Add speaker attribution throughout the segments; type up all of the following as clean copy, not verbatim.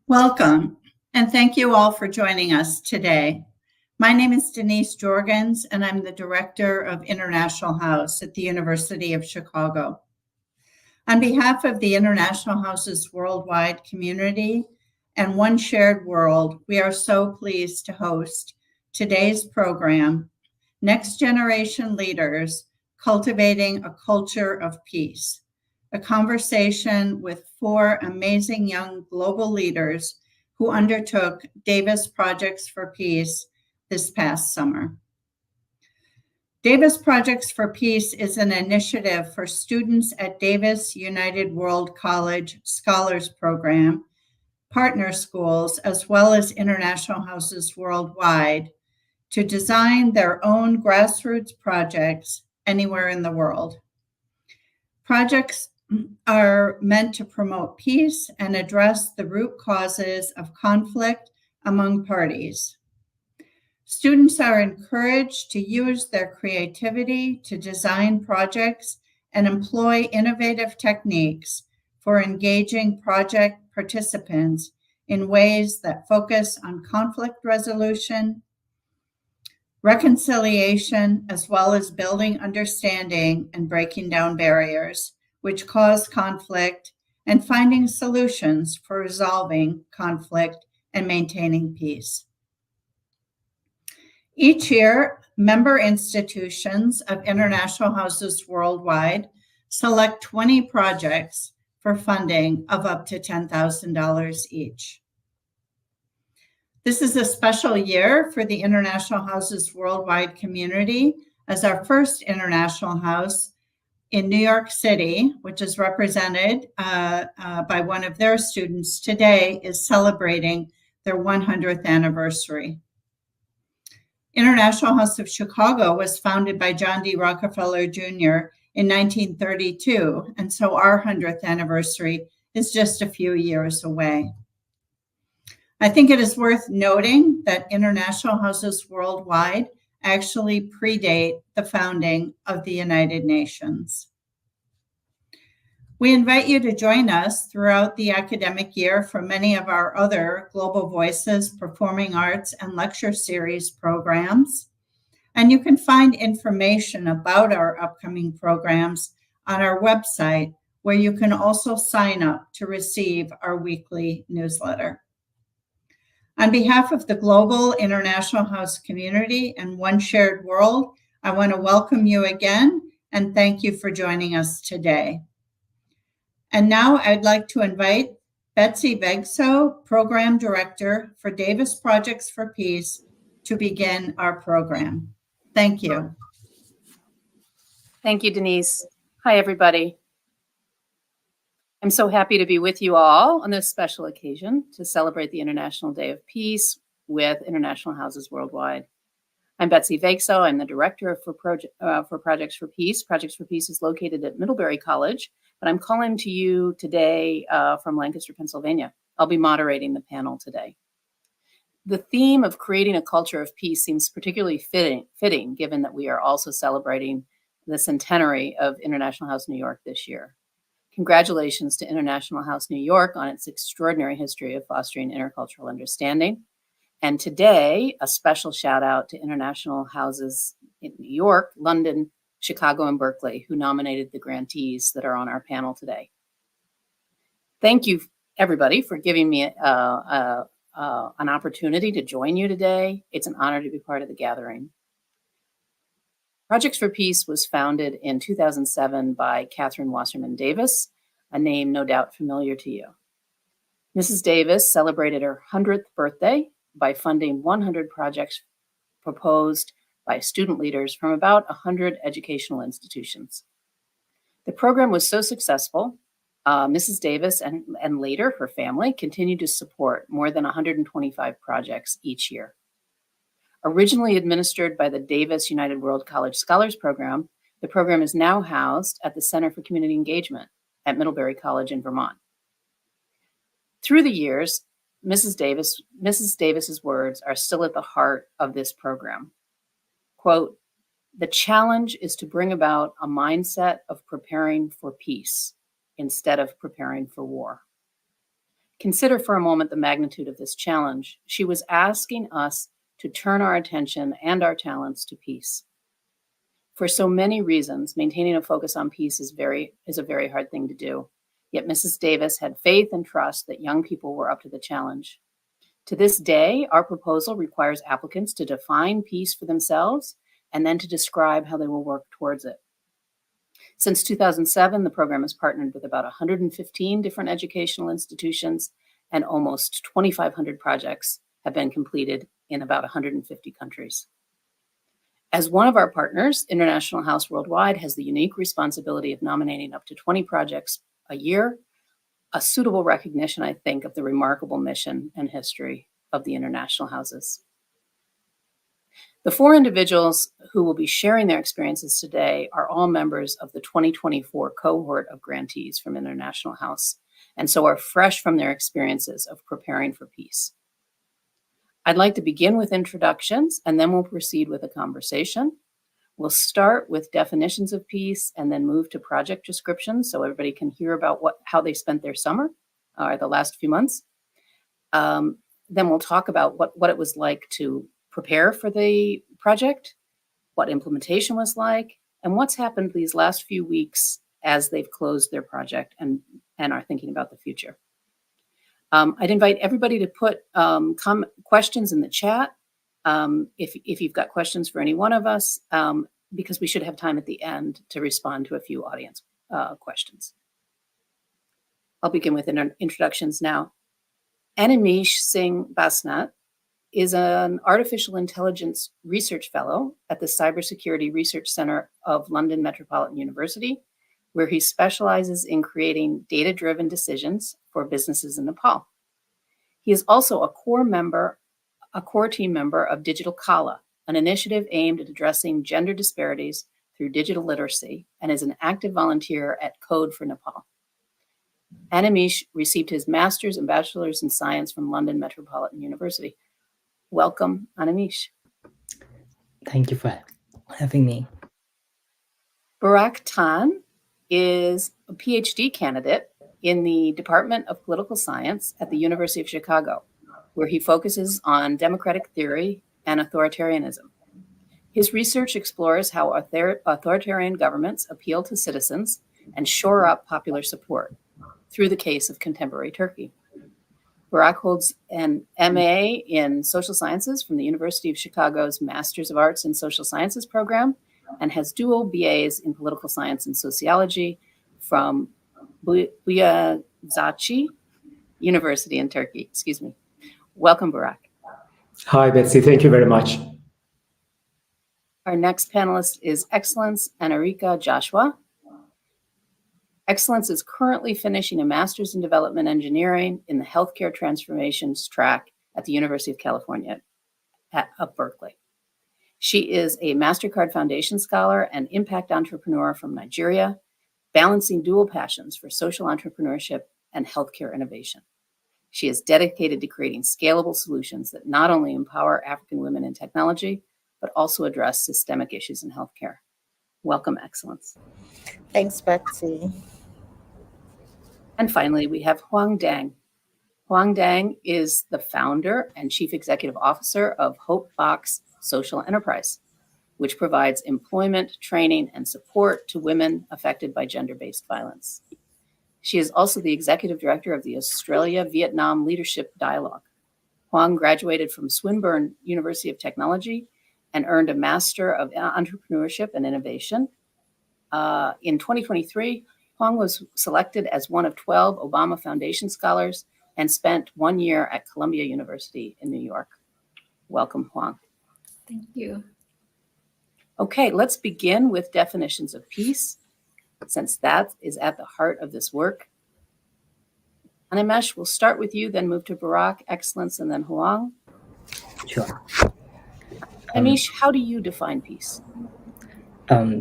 Speaker 1: Welcome, and thank you all for joining us today. My name is Denise Jorgens, and I'm the Director of International House at the University of Chicago. On behalf of the International Houses Worldwide community and Oneshared.world, we are so pleased to host today's program, Next Generation Leaders, Cultivating a Culture of Peace, a conversation with four amazing young global leaders who undertook Davis Projects for Peace this past summer. Davis Projects for Peace is an initiative for students at Davis United World College Scholars Program, partner schools, as well as international houses worldwide, to design their own grassroots projects anywhere in the world. Projects are meant to promote peace and address the root causes of conflict among parties. Students are encouraged to use their creativity to design projects and employ innovative techniques for engaging project participants in ways that focus on conflict resolution, reconciliation, as well as building understanding and breaking down barriers which cause conflict, and finding solutions for resolving conflict and maintaining peace. Each year, member institutions of international houses worldwide select 20 projects for funding of up to $10,000 each. This is a special year for the International Houses Worldwide community, as our first international house in New York City, which is represented by one of their students today, is celebrating their 100th anniversary. International House of Chicago was founded by John D. Rockefeller Jr. in 1932, and so our 100th anniversary is just a few years away. I think it is worth noting that International Houses Worldwide actually predate the founding of the United Nations. We invite you to join us throughout the academic year for many of our other Global Voices, Performing Arts, and Lecture Series programs. And you can find information about our upcoming programs on our website, where you can also sign up to receive our weekly newsletter. On behalf of the Global International House community and Oneshared.world, I want to welcome you again and thank you for joining us today. And now I'd like to invite Betsy Vegso, Program Director for Davis Projects for Peace, to begin our program. Thank you.
Speaker 2: Thank you, Denise. Hi, everybody. I'm so happy to be with you all on this special occasion to celebrate the International Day of Peace with International Houses Worldwide. I'm Betsy Vegso. I'm the Director for Projects for Peace. Projects for Peace is located at Middlebury College, but I'm calling to you today from Lancaster, Pennsylvania. I'll be moderating the panel today. The theme of creating a culture of peace seems particularly fitting given that we are also celebrating the centenary of International House New York this year. Congratulations to International House New York on its extraordinary history of fostering intercultural understanding. And today, a special shout out to international houses in New York, London, Chicago, and Berkeley, who nominated the grantees that are on our panel today. Thank you, everybody, for giving me an opportunity to join you today. It's an honor to be part of the gathering. Projects for Peace was founded in 2007 by Catherine Wasserman Davis, a name no doubt familiar to you. Mrs. Davis celebrated her 100th birthday by funding 100 projects proposed by student leaders from about 100 educational institutions. The program was so successful, Mrs. Davis and later her family continued to support more than 125 projects each year. Originally administered by the Davis United World College Scholars Program, the program is now housed at the Center for Community Engagement at Middlebury College in Vermont. Through the years, Mrs. Davis's words are still at the heart of this program. Quote, "The challenge is to bring about a mindset of preparing for peace instead of preparing for war. Consider for a moment the magnitude of this challenge. She was asking us to turn our attention and our talents to peace. For so many reasons, maintaining a focus on peace is a very hard thing to do. Yet Mrs. Davis had faith and trust that young people were up to the challenge. To this day, our proposal requires applicants to define peace for themselves and then to describe how they will work towards it. Since 2007, the program has partnered with about 115 different educational institutions, and almost 2,500 projects have been completed in about 150 countries. As one of our partners, International House Worldwide has the unique responsibility of nominating up to 20 projects a year, a suitable recognition, I think, of the remarkable mission and history of the International Houses. The four individuals who will be sharing their experiences today are all members of the 2024 cohort of grantees from International House, and so are fresh from their experiences of preparing for peace. I'd like to begin with introductions, and then we'll proceed with a conversation. We'll start with definitions of peace and then move to project descriptions so everybody can hear about how they spent their summer or the last few months. Then we'll talk about what it was like to prepare for the project, what implementation was like, and what's happened these last few weeks as they've closed their project and are thinking about the future. I'd invite everybody to put questions in the chat if you've got questions for any one of us, because we should have time at the end to respond to a few audience questions. I'll begin with introductions now. Animesh Singh Basnat is an artificial intelligence research fellow at the Cybersecurity Research Center of London Metropolitan University, where he specializes in creating data-driven decisions for businesses in Nepal. He is also a core team member of Digital Kala, an initiative aimed at addressing gender disparities through digital literacy, and is an active volunteer at Code for Nepal. Animesh received his master's and bachelor's in science from London Metropolitan University. Welcome, Animesh.
Speaker 3: Thank you for having me.
Speaker 2: Barak Tan is a PhD candidate in the Department of Political Science at the University of Chicago, where he focuses on democratic theory and authoritarianism. His research explores how authoritarian governments appeal to citizens and shore up popular support through the case of contemporary Turkey. Barak holds an MA in Social Sciences from the University of Chicago's Masters of Arts in Social Sciences program and has dual BAs in Political Science and Sociology from Boğaziçi University in Turkey. Welcome, Barak.
Speaker 4: Hi, Betsy. Thank you very much.
Speaker 2: Our next panelist is Excellence Anarika Joshua. Excellence is currently finishing a master's in development engineering in the healthcare transformations track at the University of California at Berkeley. She is a MasterCard Foundation scholar and impact entrepreneur from Nigeria, balancing dual passions for social entrepreneurship and healthcare innovation. She is dedicated to creating scalable solutions that not only empower African women in technology, but also address systemic issues in healthcare. Welcome, Excellence.
Speaker 5: Thanks, Betsy.
Speaker 2: And finally, we have Huang Dang. Huang Dang is the founder and chief executive officer of Hope Box Social Enterprise, which provides employment, training, and support to women affected by gender-based violence. She is also the executive director of the Australia-Vietnam Leadership Dialogue. Huang graduated from Swinburne University of Technology and earned a Master of Entrepreneurship and Innovation. In 2023, Huang was selected as one of 12 Obama Foundation scholars and spent 1 year at Columbia University in New York. Welcome, Huang.
Speaker 5: Thank you.
Speaker 2: Okay, let's begin with definitions of peace, since that is at the heart of this work. Animesh, we'll start with you, then move to Barak, Excellence, and then Huang.
Speaker 3: Sure.
Speaker 2: Animesh, how do you define peace?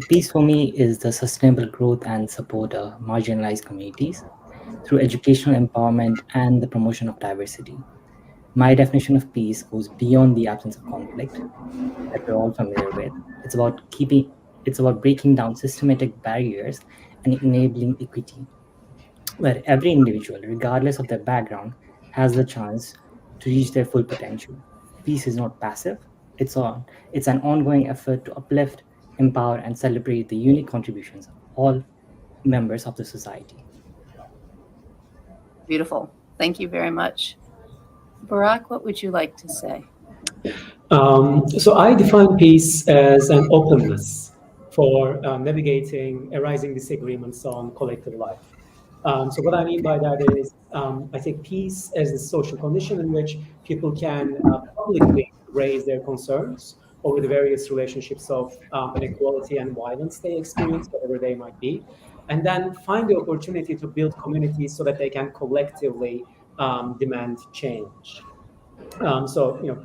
Speaker 3: Peace for me is the sustainable growth and support of marginalized communities through educational empowerment and the promotion of diversity. My definition of peace goes beyond the absence of conflict that we're all familiar with. It's about breaking down systematic barriers and enabling equity, where every individual, regardless of their background, has the chance to reach their full potential. Peace is not passive, it's an ongoing effort to uplift, empower, and celebrate the unique contributions of all members of the society.
Speaker 2: Beautiful. Thank you very much. Barack, what would you like to say?
Speaker 4: So I define peace as an openness for navigating arising disagreements on collective life. So what I mean by that is I take peace as a social condition in which people can publicly raise their concerns over the various relationships of inequality and violence they experience, whatever they might be, and then find the opportunity to build communities so that they can collectively demand change.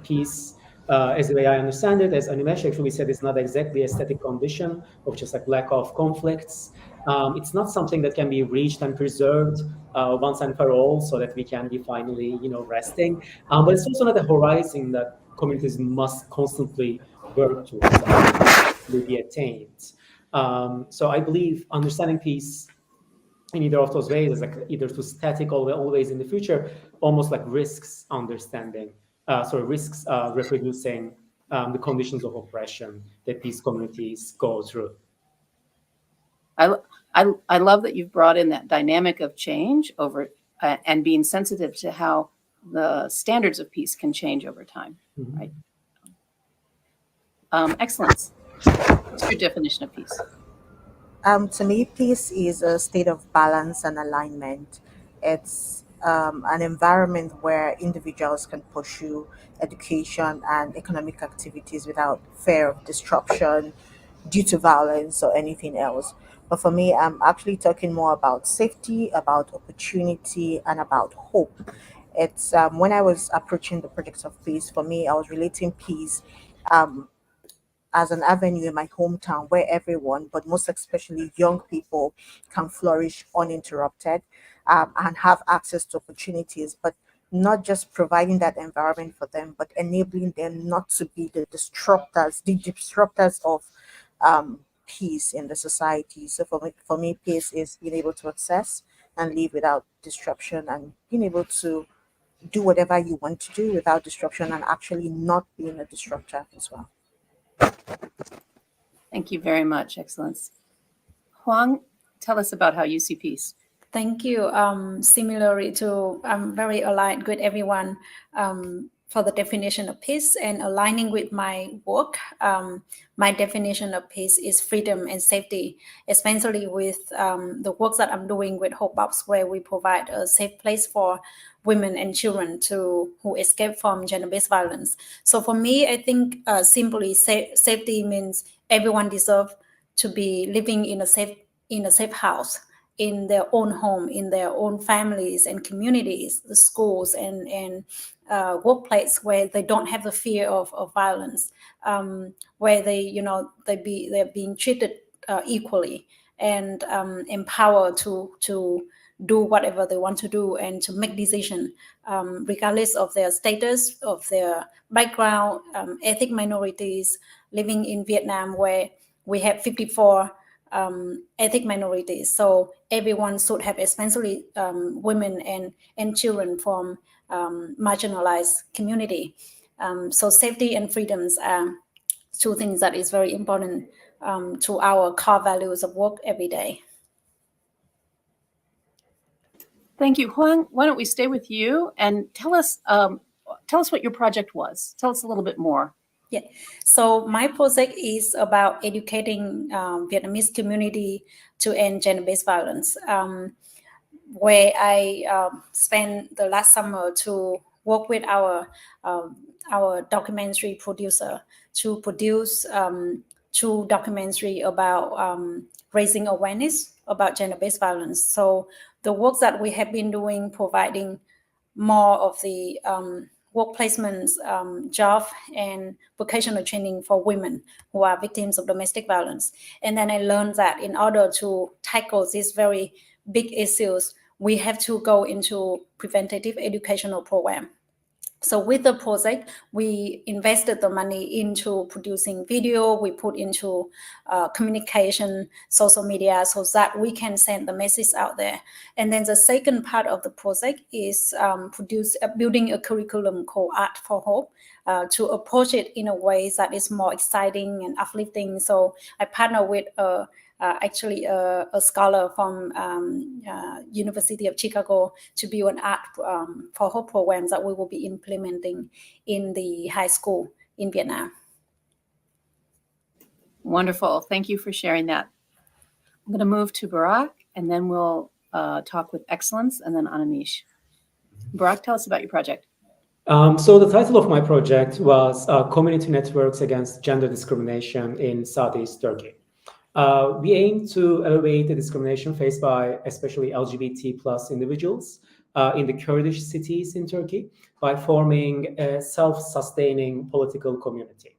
Speaker 4: Peace, as the way I understand it, as Animesh actually said, is not exactly a static condition of just like lack of conflicts. It's not something that can be reached and preserved once and for all, so that we can be finally, resting. But it's also not a horizon that communities must constantly work towards and be attained. So I believe understanding peace in either of those ways is like either too static or always in the future, almost like risks understanding, risks reproducing the conditions of oppression that these communities go through.
Speaker 2: I love that you've brought in that dynamic of change over and being sensitive to how the standards of peace can change over time, right? Excellence. What's your definition of peace?
Speaker 5: To me, peace is a state of balance and alignment. It's an environment where individuals can pursue education and economic activities without fear of disruption due to violence or anything else. But for me, I'm actually talking more about safety, about opportunity, and about hope. It's when I was approaching the project of peace, for me, I was relating peace um, as an avenue in my hometown where everyone, but most especially young people, can flourish uninterrupted and have access to opportunities, but not just providing that environment for them, but enabling them not to be the disruptors of peace in the society. So for me, peace is being able to access and live without disruption and being able to do whatever you want to do without disruption and actually not being a disruptor as well.
Speaker 2: Thank you very much, Excellence. Huang, tell us about how you see peace.
Speaker 6: Thank you. Similarly to, I'm very aligned with everyone for the definition of peace and aligning with my work. My definition of peace is freedom and safety, especially with the work that I'm doing with Hope Box, where we provide a safe place for women and children who escape from gender-based violence. So for me, I think simply safety means everyone deserves to be living in a safe house, in their own home, in their own families and communities, the schools and workplace, where they don't have the fear of violence, where they're being treated equally and empowered to do whatever they want to do and to make decisions regardless of their status, of their background. Ethnic minorities living in Vietnam, where we have 54 ethnic minorities. So everyone should have, especially women and children from marginalized community. So safety and freedoms are two things that is very important to our core values of work every day.
Speaker 2: Thank you, Huang. Why don't we stay with you and tell us what your project was. Tell us a little bit more.
Speaker 6: Yeah, so my project is about educating Vietnamese community to end gender-based violence, where I spent the last summer to work with our documentary producer to produce two documentary about raising awareness about gender-based violence. So the work that we have been doing, providing more of the work placements, job and vocational training for women who are victims of domestic violence. And then I learned that in order to tackle these very big issues, we have to go into preventative educational program. So with the project, we invested the money into producing video, we put into communication, social media, so that we can send the message out there. And then the second part of the project is building a curriculum called Art for Hope, to approach it in a way that is more exciting and uplifting. So I partner with actually a scholar from University of Chicago to build an Art for Hope program that we will be implementing in the high school in Vietnam.
Speaker 2: Wonderful. Thank you for sharing that. I'm going to move to Barak, and then we'll talk with Excellence, and then Anamish. Barak, tell us about your project.
Speaker 4: So the title of my project was Community Networks Against Gender Discrimination in Southeast Turkey. We aim to elevate the discrimination faced by especially LGBT plus individuals in the Kurdish cities in Turkey by forming a self-sustaining political community.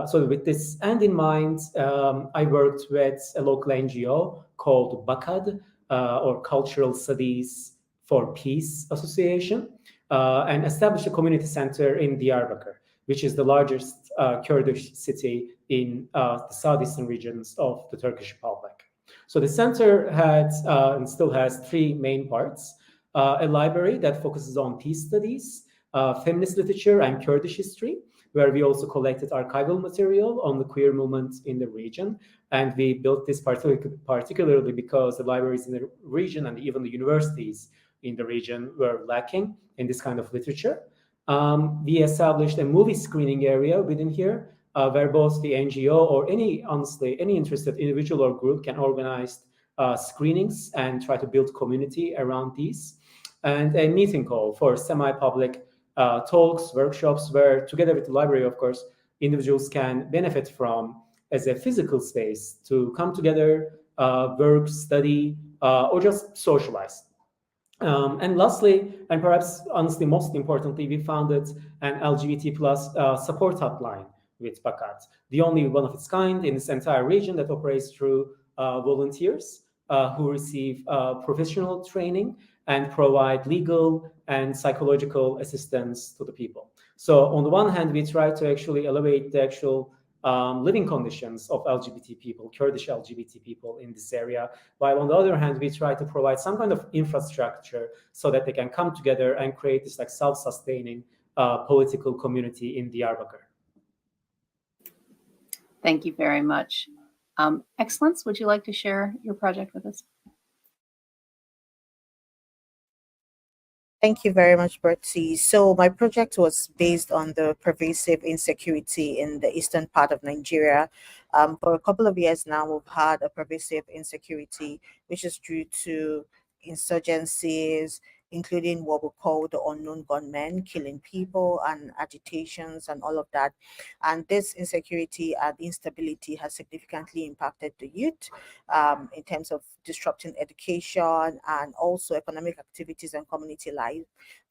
Speaker 4: So with this end in mind, I worked with a local NGO called BAKAD, or Cultural Studies for Peace Association, and established a community center in Diyarbakir, which is the largest Kurdish city in the southeastern regions of the Turkish Republic. So the center had and still has three main parts: a library that focuses on peace studies, feminist literature, and Kurdish history, where we also collected archival material on the queer movement in the region. And we built this particularly because the libraries in the region and even the universities in the region were lacking in this kind of literature. We established a movie screening area within here, where both the NGO or honestly, any interested individual or group can organize screenings and try to build community around these. And a meeting call for semi-public talks, workshops, where together with the library, of course, individuals can benefit from as a physical space to come together, work, study, or just socialize. And lastly, and perhaps honestly most importantly, we founded an LGBT plus support hotline with Bakat, the only one of its kind in this entire region that operates through volunteers who receive professional training and provide legal and psychological assistance to the people. So on the one hand, we try to actually elevate the actual living conditions of LGBT people, Kurdish LGBT people in this area, while on the other hand, we try to provide some kind of infrastructure so that they can come together and create this like self-sustaining political community in Diyarbakir.
Speaker 2: Thank you very much. Excellence, would you like to share your project with us?
Speaker 5: Thank you very much, Bertie. So my project was based on the pervasive insecurity in the eastern part of Nigeria. For a couple of years now, we've had a pervasive insecurity, which is due to insurgencies, including what we call the unknown gunmen, killing people and agitations and all of that. And this insecurity and instability has significantly impacted the youth in terms of disrupting education and also economic activities and community life.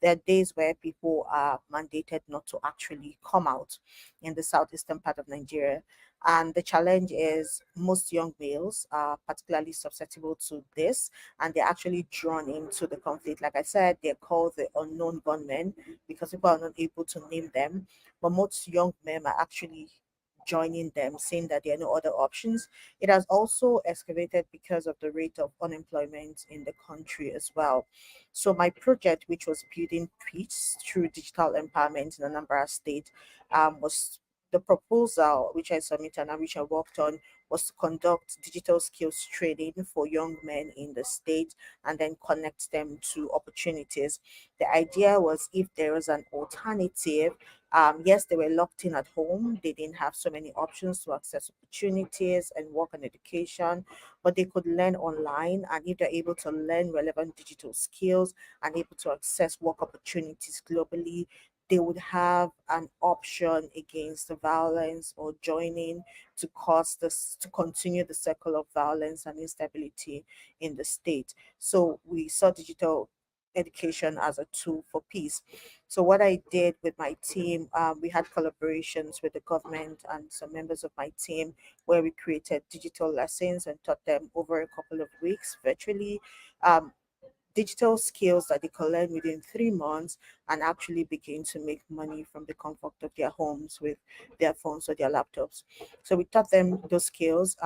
Speaker 5: There are days where people are mandated not to actually come out in the southeastern part of Nigeria. And the challenge is most young males are particularly susceptible to this, and they're actually drawn into the conflict. Like I said, they're called the unknown gunmen because people are not able to name them. But most young men are actually joining them, saying that there are no other options. It has also excavated because of the rate of unemployment in the country as well. So my project, which was building peace through digital empowerment in Anambra State, was the proposal which I submitted and which I worked on was to conduct digital skills training for young men in the state and then connect them to opportunities. The idea was if there was an alternative, yes, they were locked in at home. They didn't have so many options to access opportunities and work on education, but they could learn online. And if they're able to learn relevant digital skills and able to access work opportunities globally, they would have an option against the violence or joining to cause this to continue the circle of violence and instability in the state. So we saw digital education as a tool for peace. So what I did with my team, we had collaborations with the government and some members of my team where we created digital lessons and taught them over a couple of weeks virtually. Um, digital skills that they could learn within 3 months and actually begin to make money from the comfort of their homes with their phones or their laptops. So we taught them those skills.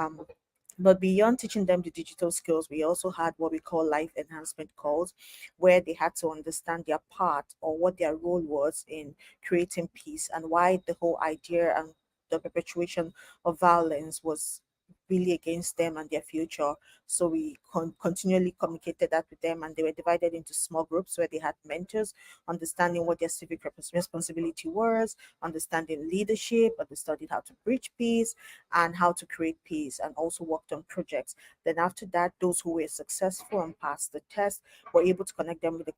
Speaker 5: But beyond teaching them the digital skills, we also had what we call life enhancement calls, where they had to understand their part or what their role was in creating peace and why the whole idea and the perpetuation of violence was really against them and their future. So we continually communicated that with them, and they were divided into small groups where they had mentors, understanding what their civic responsibility was, understanding leadership, and they studied how to preach peace and how to create peace, and also worked on projects. Then after that, those who were successful and passed the test were able to connect them with the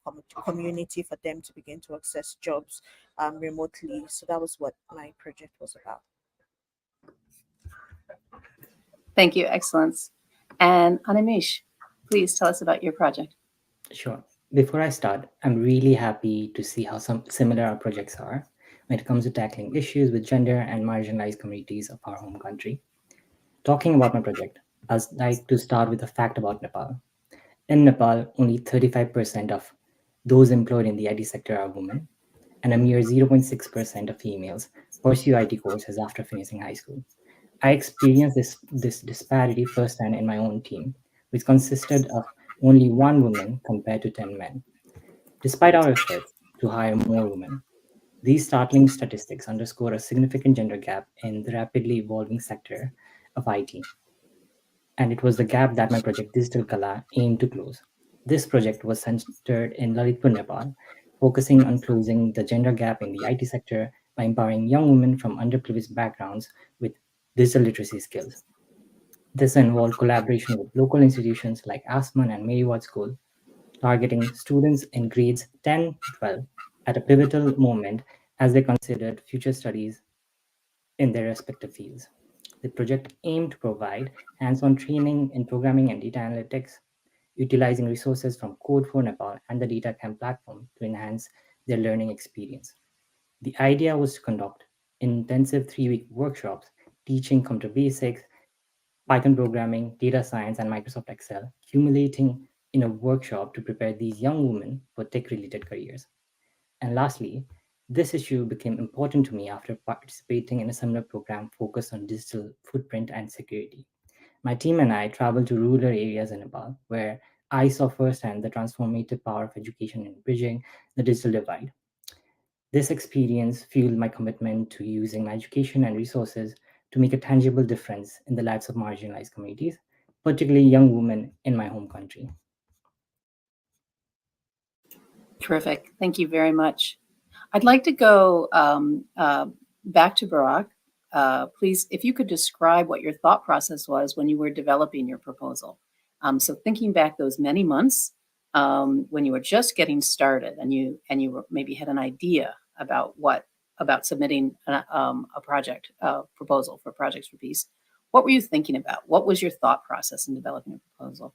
Speaker 5: community for them to begin to access jobs remotely. So that was what my project was about.
Speaker 2: Thank you, Excellence. And Animesh, please tell us about your project.
Speaker 3: Sure. Before I start, I'm really happy to see how some similar our projects are when it comes to tackling issues with gender and marginalized communities of our home country. Talking about my project, I'd like to start with a fact about Nepal. In Nepal, only 35% of those employed in the IT sector are women, and a mere 0.6% of females pursue IT courses after finishing high school. I experienced this disparity firsthand in my own team, which consisted of only one woman compared to 10 men. Despite our efforts to hire more women, these startling statistics underscore a significant gender gap in the rapidly evolving sector of IT, and it was the gap that my project Digital Kala aimed to close. This project was centered in Lalitpur, Nepal, focusing on closing the gender gap in the IT sector by empowering young women from underprivileged backgrounds with digital literacy skills. This involved collaboration with local institutions like Asman and Mary Ward School, targeting students in grades 10 to 12 at a pivotal moment as they considered future studies in their respective fields. The project aimed to provide hands-on training in programming and data analytics, utilizing resources from Code for Nepal and the DataCamp platform to enhance their learning experience. The idea was to conduct intensive 3-week workshops teaching computer basics, Python programming, data science, and Microsoft Excel, accumulating in a workshop to prepare these young women for tech-related careers. And lastly, this issue became important to me after participating in a similar program focused on digital footprint and security. My team and I traveled to rural areas in Nepal, where I saw firsthand the transformative power of education in bridging the digital divide. This experience fueled my commitment to using my education and resources to make a tangible difference in the lives of marginalized communities, particularly young women in my home country.
Speaker 2: Terrific. Thank you very much. I'd like to go back to Barack. Please, if you could describe what your thought process was when you were developing your proposal. So thinking back those many months when you were just getting started and you were, maybe had an idea about submitting a project proposal for Projects for Peace. What were you thinking about? What was your thought process in developing a proposal?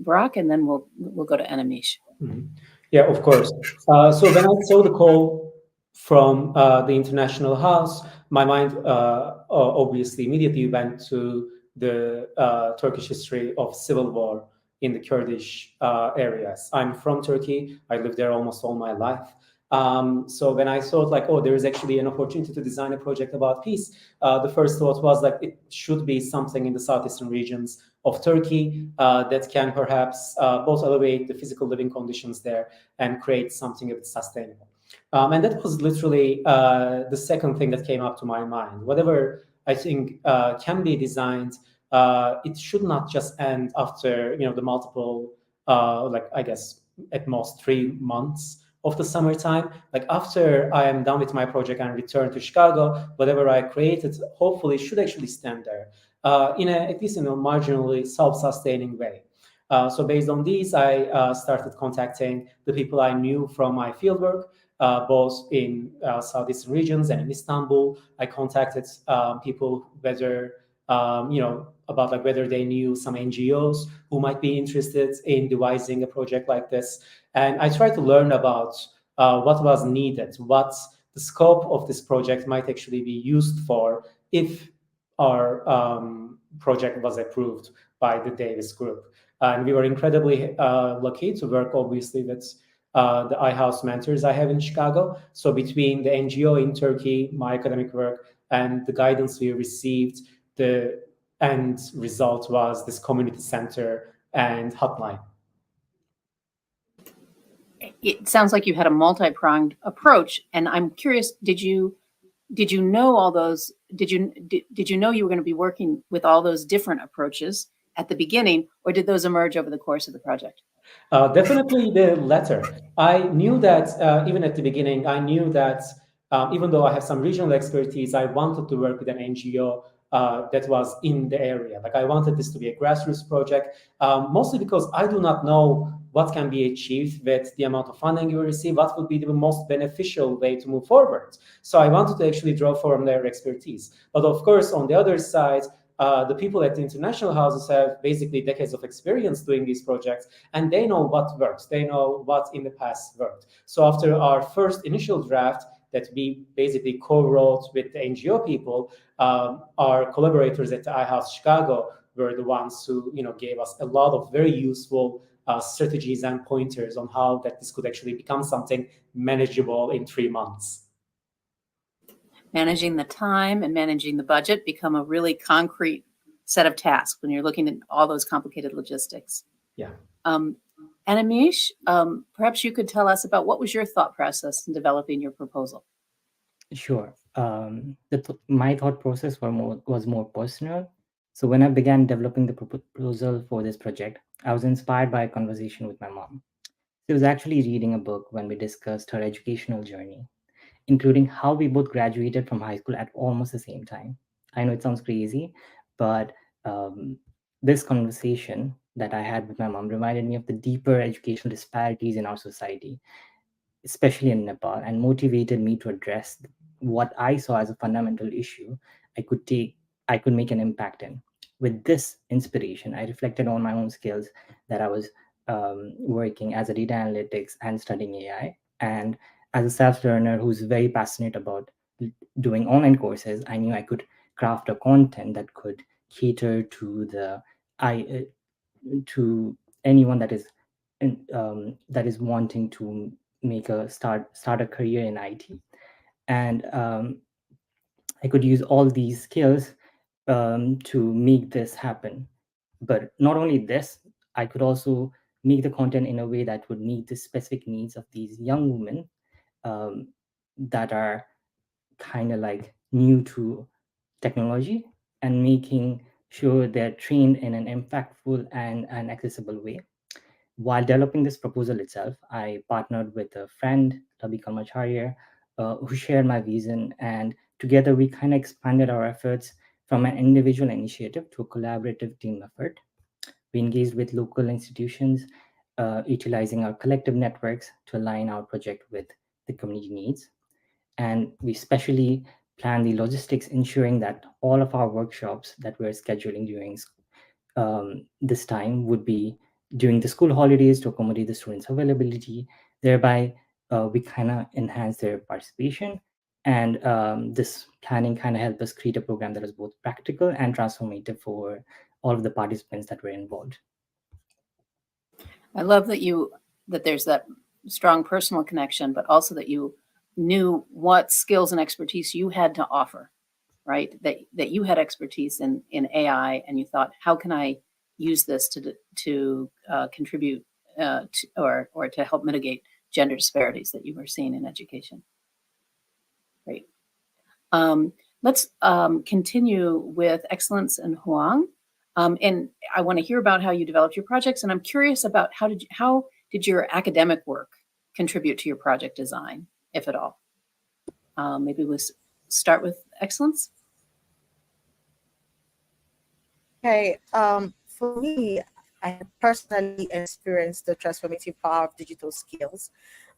Speaker 2: Barack, and then we'll go to Animesh.
Speaker 4: Mm-hmm. Yeah, of course. So when I saw the call from the International House, my mind obviously immediately went to the Turkish history of civil war in the Kurdish areas. I'm from Turkey. I lived there almost all my life. So when I thought like, oh, there is actually an opportunity to design a project about peace, the first thought was like, it should be something in the southeastern regions of Turkey that can perhaps both elevate the physical living conditions there and create something a bit sustainable. And that was literally the second thing that came up to my mind. Whatever I think can be designed, it should not just end after the multiple, like I guess at most 3 months of the summertime. Like after I am done with my project and return to Chicago, whatever I created hopefully should actually stand there in at least in a marginally self-sustaining way. So based on these, I started contacting the people I knew from my fieldwork, both in southeastern regions and in Istanbul. I contacted people whether about like whether they knew some NGOs who might be interested in devising a project like this, and I tried to learn about what was needed, what the scope of this project might actually be used for if our project was approved by the Davis Group. And we were incredibly lucky to work, obviously, with the iHouse mentors I have in Chicago. So between the NGO in Turkey, my academic work, and the guidance we received, the end result was this community center and hotline.
Speaker 2: It sounds like you had a multi-pronged approach, and I'm curious, did you know all those, did you know you were going to be working with all those different approaches at the beginning, or did those emerge over the course of the project?
Speaker 4: Definitely the latter. I knew that even at the beginning, I knew that even though I have some regional expertise, I wanted to work with an NGO that was in the area. Like, I wanted this to be a grassroots project, mostly because I do not know what can be achieved with the amount of funding you receive, what would be the most beneficial way to move forward. So I wanted to actually draw from their expertise. But of course, on the other side, the people at the international houses have basically decades of experience doing these projects, and they know what works. They know what in the past worked. So after our first initial draft that we basically co-wrote with the NGO people, our collaborators at the iHouse Chicago were the ones who gave us a lot of very useful strategies and pointers on how that this could actually become something manageable in 3 months.
Speaker 2: Managing the time and managing the budget become a really concrete set of tasks when you're looking at all those complicated logistics.
Speaker 4: Yeah.
Speaker 2: Animesh, perhaps you could tell us about what was your thought process in developing your proposal?
Speaker 3: Sure. My thought process was more personal. So when I began developing the proposal for this project, I was inspired by a conversation with my mom. She was actually reading a book when we discussed her educational journey, including how we both graduated from high school at almost the same time. I know it sounds crazy, but this conversation that I had with my mom reminded me of the deeper educational disparities in our society, especially in Nepal, and motivated me to address what I saw as a fundamental issue I could make an impact in. With this inspiration, I reflected on my own skills that I was working as a data analytics and studying AI. And as a self-learner who's very passionate about doing online courses, I knew I could craft a content that could cater to anyone that is wanting to start a career in IT. And I could use all these skills to make this happen. But not only this, I could also make the content in a way that would meet the specific needs of these young women that are kind of like new to technology, and making sure they're trained in an impactful and an accessible way. While developing this proposal itself, I partnered with a friend, Labi Kalmacharya, who shared my vision, and together we kind of expanded our efforts from an individual initiative to a collaborative team effort. We engaged with local institutions, utilizing our collective networks to align our project with the community needs. And we specially planned the logistics, ensuring that all of our workshops that we're scheduling during this time would be during the school holidays to accommodate the students' availability. Thereby, we kind of enhance their participation. And this planning kind of helped us create a program that is both practical and transformative for all of the participants that were involved.
Speaker 2: I love that there's that strong personal connection, but also that you knew what skills and expertise you had to offer, right? That you had expertise in AI, and you thought, how can I use this to contribute or to help mitigate gender disparities that you were seeing in education? Great. Let's continue with Excellence and Huang. And I want to hear about how you developed your projects, and I'm curious about how did your academic work contribute to your project design, if at all? Maybe we'll start with Excellence.
Speaker 5: Okay. For me, I personally experienced the transformative power of digital skills,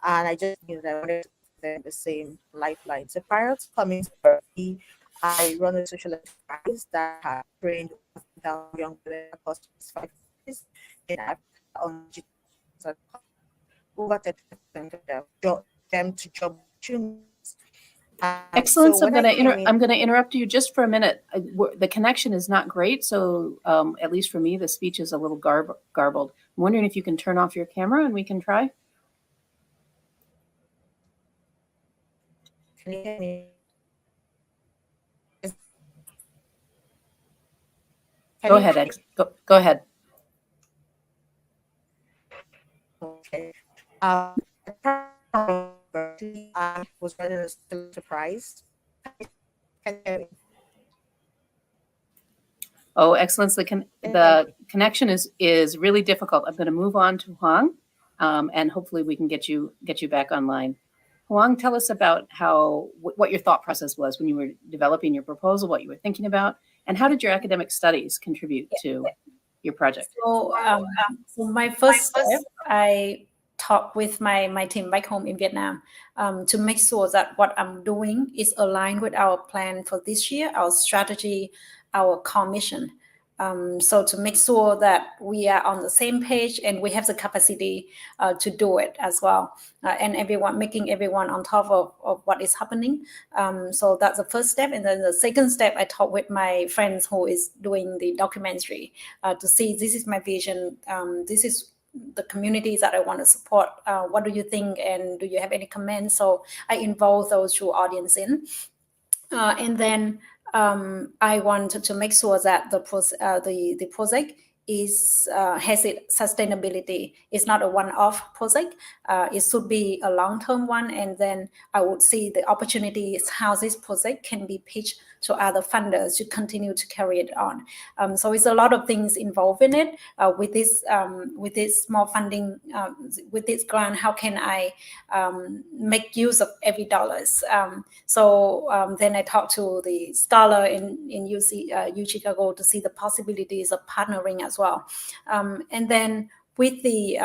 Speaker 5: and I just knew that I wanted to put them in the same lifeline. So prior to coming to Berkeley, I run a social enterprise that has trained 1,000 young women across 5 countries in Africa on digital. Over 30% of them to job opportunities.
Speaker 2: Excellence.
Speaker 5: when I came in,
Speaker 2: I'm going to interrupt you just for a minute. The connection is not great, so at least for me, the speech is a little garbled. I'm wondering if you can turn off your camera and we can try.
Speaker 5: can you hear me?
Speaker 2: Go ahead, go ahead.
Speaker 5: Okay. I was running a surprise.
Speaker 2: Oh, Excellence. The connection is really difficult. I'm going to move on to Huang, and hopefully we can get you back online. Huang, tell us about what your thought process was when you were developing your proposal, what you were thinking about, and how did your academic studies contribute to your project?
Speaker 6: So, so my first step, I talked with my team back home in Vietnam to make sure that what I'm doing is aligned with our plan for this year, our strategy, our core mission. So to make sure that we are on the same page and we have the capacity to do it as well, and making everyone on top of what is happening. So that's the first step. And then the second step, I talked with my friends who is doing the documentary to see, this is my vision, this is the communities that I want to support. What do you think? And do you have any comments? So I involve those two audience in. And then I wanted to make sure that the project has its sustainability. It's not a one-off project. It should be a long-term one. And then I would see the opportunities how this project can be pitched to other funders to continue to carry it on. So it's a lot of things involved in it. With this small funding, with this grant, how can I make use of every dollars? Then I talked to the scholar in U Chicago to see the possibilities of partnering as well. And then with the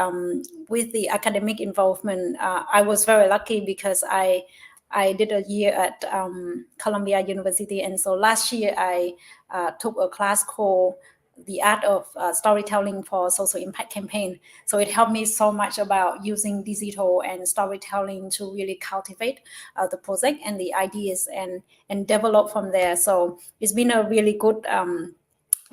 Speaker 6: academic involvement, I was very lucky because I did a year at Columbia University, and so last year I took a class called The Art of Storytelling for Social Impact Campaign. So it helped me so much about using digital and storytelling to really cultivate the project and the ideas and develop from there. So it's been a really good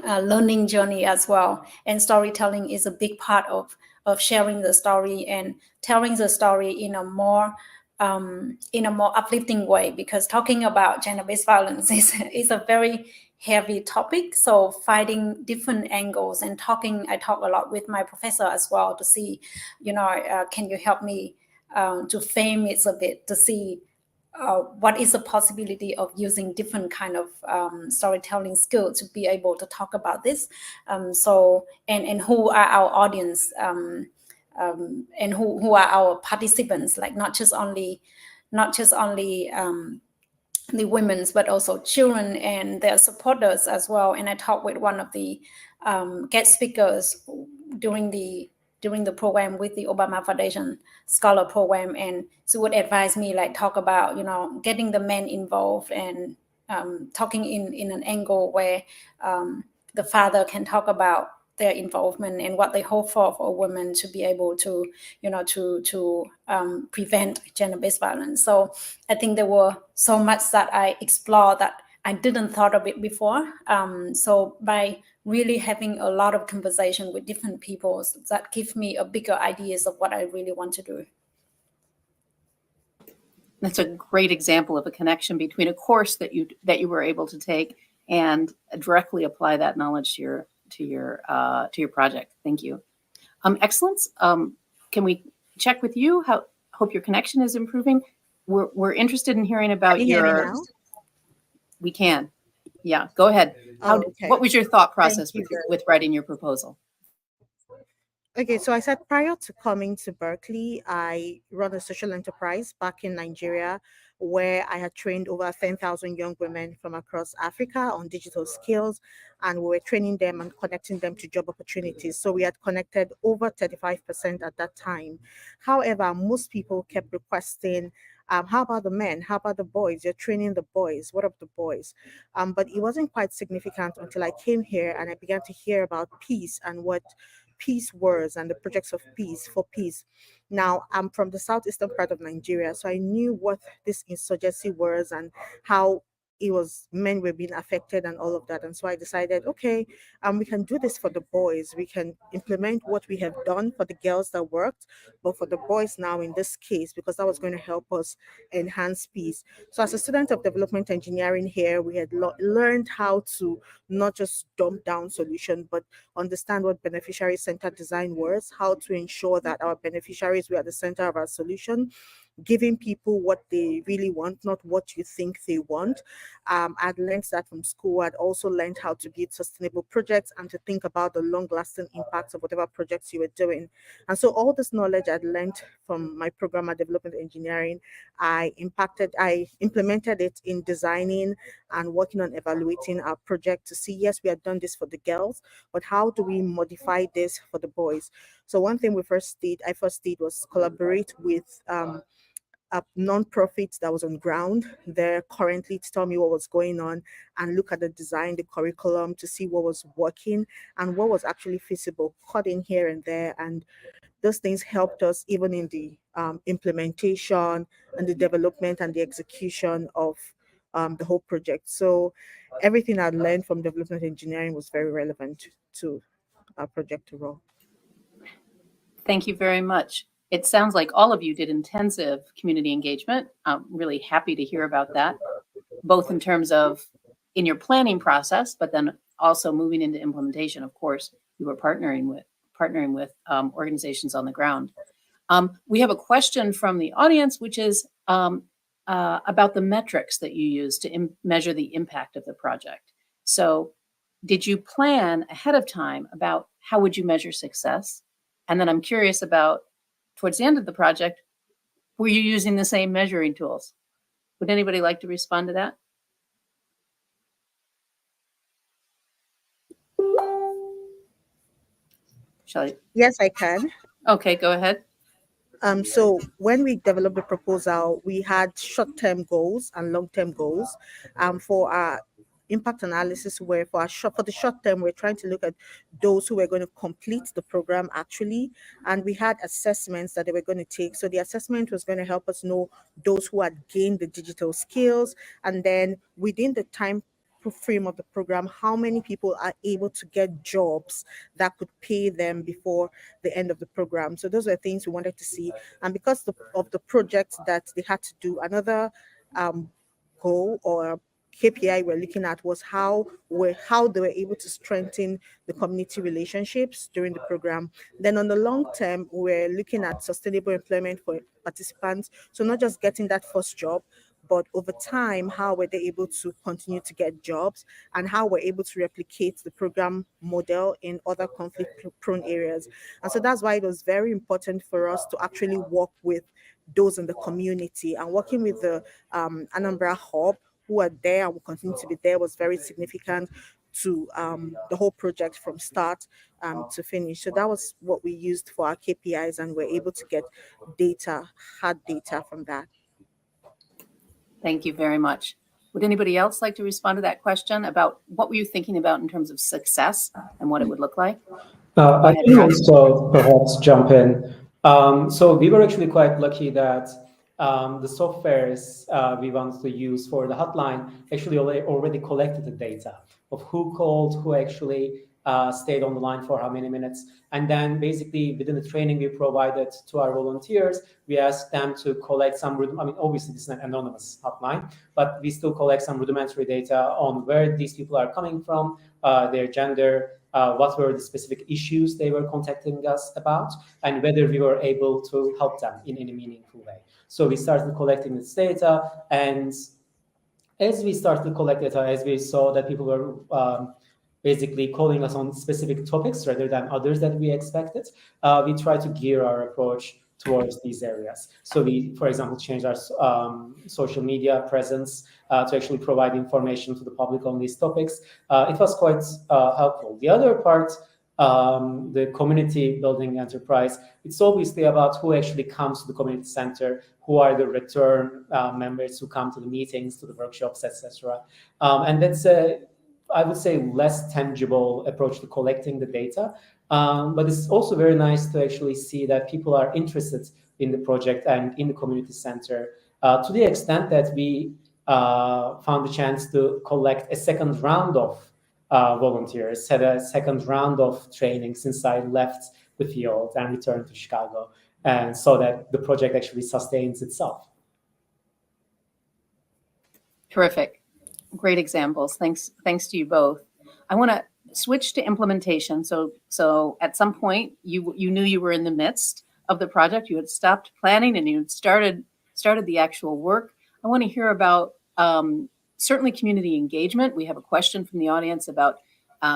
Speaker 6: learning journey as well. And storytelling is a big part of sharing the story and telling the story in a more uplifting way, because talking about gender-based violence is a very heavy topic. So finding different angles and I talk a lot with my professor as well to see, can you help me to frame it a bit, to see what is the possibility of using different kind of storytelling skill to be able to talk about this. And who are our audience, and who are our participants, like not just only the women's, but also children and their supporters as well. And I talked with one of the guest speakers during the program with the Obama Foundation Scholar Program, and she would advise me, like, talk about getting the men involved and talking in an angle where the father can talk about their involvement and what they hope for women to be able to prevent gender-based violence. So I think there were so much that I explored that I didn't thought of it before. So by really having a lot of conversation with different people, that gives me a bigger ideas of what I really want to do.
Speaker 2: That's a great example of a connection between a course that you were able to take and directly apply that knowledge to your project. Thank you. Excellence. Can we check with you? Hope your connection is improving. We're interested in hearing about
Speaker 5: Can you hear me now?
Speaker 2: We can. Yeah, go ahead.
Speaker 5: Okay.
Speaker 2: What was your thought process with writing your proposal?
Speaker 5: Okay, so I said prior to coming to Berkeley, I run a social enterprise back in Nigeria where I had trained over 10,000 young women from across Africa on digital skills, and we were training them and connecting them to job opportunities. So we had connected over 35% at that time. However, most people kept requesting, how about the men? How about the boys? You're training the boys. What of the boys? But it wasn't quite significant until I came here and I began to hear about peace and what peace words and the projects of peace for peace. Now, I'm from the southeastern part of Nigeria, so I knew what this insurgency was and how it was men were being affected and all of that. And so I decided, okay, we can do this for the boys. We can implement what we have done for the girls that worked, but for the boys now in this case, because that was going to help us enhance peace. So as a student of development engineering here, we had learned how to not just dump down solution, but understand what beneficiary-centered design was, how to ensure that our beneficiaries were at the center of our solution, giving people what they really want, not what you think they want. I'd learned that from school. I'd also learned how to build sustainable projects and to think about the long-lasting impacts of whatever projects you were doing. And so all this knowledge I'd learned from my program at development engineering, I implemented it in designing and working on evaluating our project to see, yes, we had done this for the girls, but how do we modify this for the boys? So one thing I first did was collaborate with a non-profit that was on ground there currently to tell me what was going on and look at the design, the curriculum to see what was working and what was actually feasible, cut in here and there. And those things helped us even in the implementation and the development and the execution of the whole project. So everything I learned from development engineering was very relevant to our project role.
Speaker 2: Thank you very much. It sounds like all of you did intensive community engagement. I'm really happy to hear about that, both in terms of in your planning process, but then also moving into implementation. Of course, you were partnering with organizations on the ground. We have a question from the audience, which is about the metrics that you use to measure the impact of the project. So did you plan ahead of time about how would you measure success? And then I'm curious about, towards the end of the project, were you using the same measuring tools? Would anybody like to respond to that? Shall I?
Speaker 5: Yes, I can.
Speaker 2: Okay, go ahead.
Speaker 5: So when we developed the proposal, we had short-term goals and long-term goals. For our impact analysis, where for the short term, we're trying to look at those who were going to complete the program actually, and we had assessments that they were going to take. So the assessment was going to help us know those who had gained the digital skills, and then within the time frame of the program, how many people are able to get jobs that could pay them before the end of the program. So those are things we wanted to see. And because of the projects that they had to do, another goal or KPI we're looking at was how they were able to strengthen the community relationships during the program. Then on the long term, we're looking at sustainable employment for participants. So not just getting that first job, but over time, how were they able to continue to get jobs and how we're able to replicate the program model in other conflict-prone areas. And so that's why it was very important for us to actually work with those in the community, and working with the Anambra Hub, who are there and will continue to be there, was very significant to the whole project from start to finish. So that was what we used for our KPIs, and we're able to get hard data from that.
Speaker 2: Thank you very much. Would anybody else like to respond to that question about what were you thinking about in terms of success and what it would look like?
Speaker 4: I can also perhaps jump in. So we were actually quite lucky that the softwares we wanted to use for the hotline actually already collected the data of who called, who actually stayed on the line for how many minutes. And then basically within the training we provided to our volunteers, we asked them to collect some, obviously this is an anonymous hotline, but we still collect some rudimentary data on where these people are coming from, their gender, what were the specific issues they were contacting us about, and whether we were able to help them in any meaningful way. So we started collecting this data, and as we started to collect data, as we saw that people were basically calling us on specific topics rather than others that we expected, we try to gear our approach towards these areas. So we, for example, changed our social media presence to actually provide information to the public on these topics. It was quite helpful. The other part, the community building enterprise, it's obviously about who actually comes to the community center, who are the return members who come to the meetings, to the workshops, etc. And that's I would say, less tangible approach to collecting the data. But it's also very nice to actually see that people are interested in the project and in the community center, to the extent that we found the chance to collect a second round of volunteers, had a second round of training since I left the field and returned to Chicago, and so that the project actually sustains itself.
Speaker 2: Terrific. Great examples. Thanks to you both. I want to switch to implementation. So at some point you knew you were in the midst of the project. You had stopped planning and you had started the actual work. I want to hear about certainly community engagement. We have a question from the audience about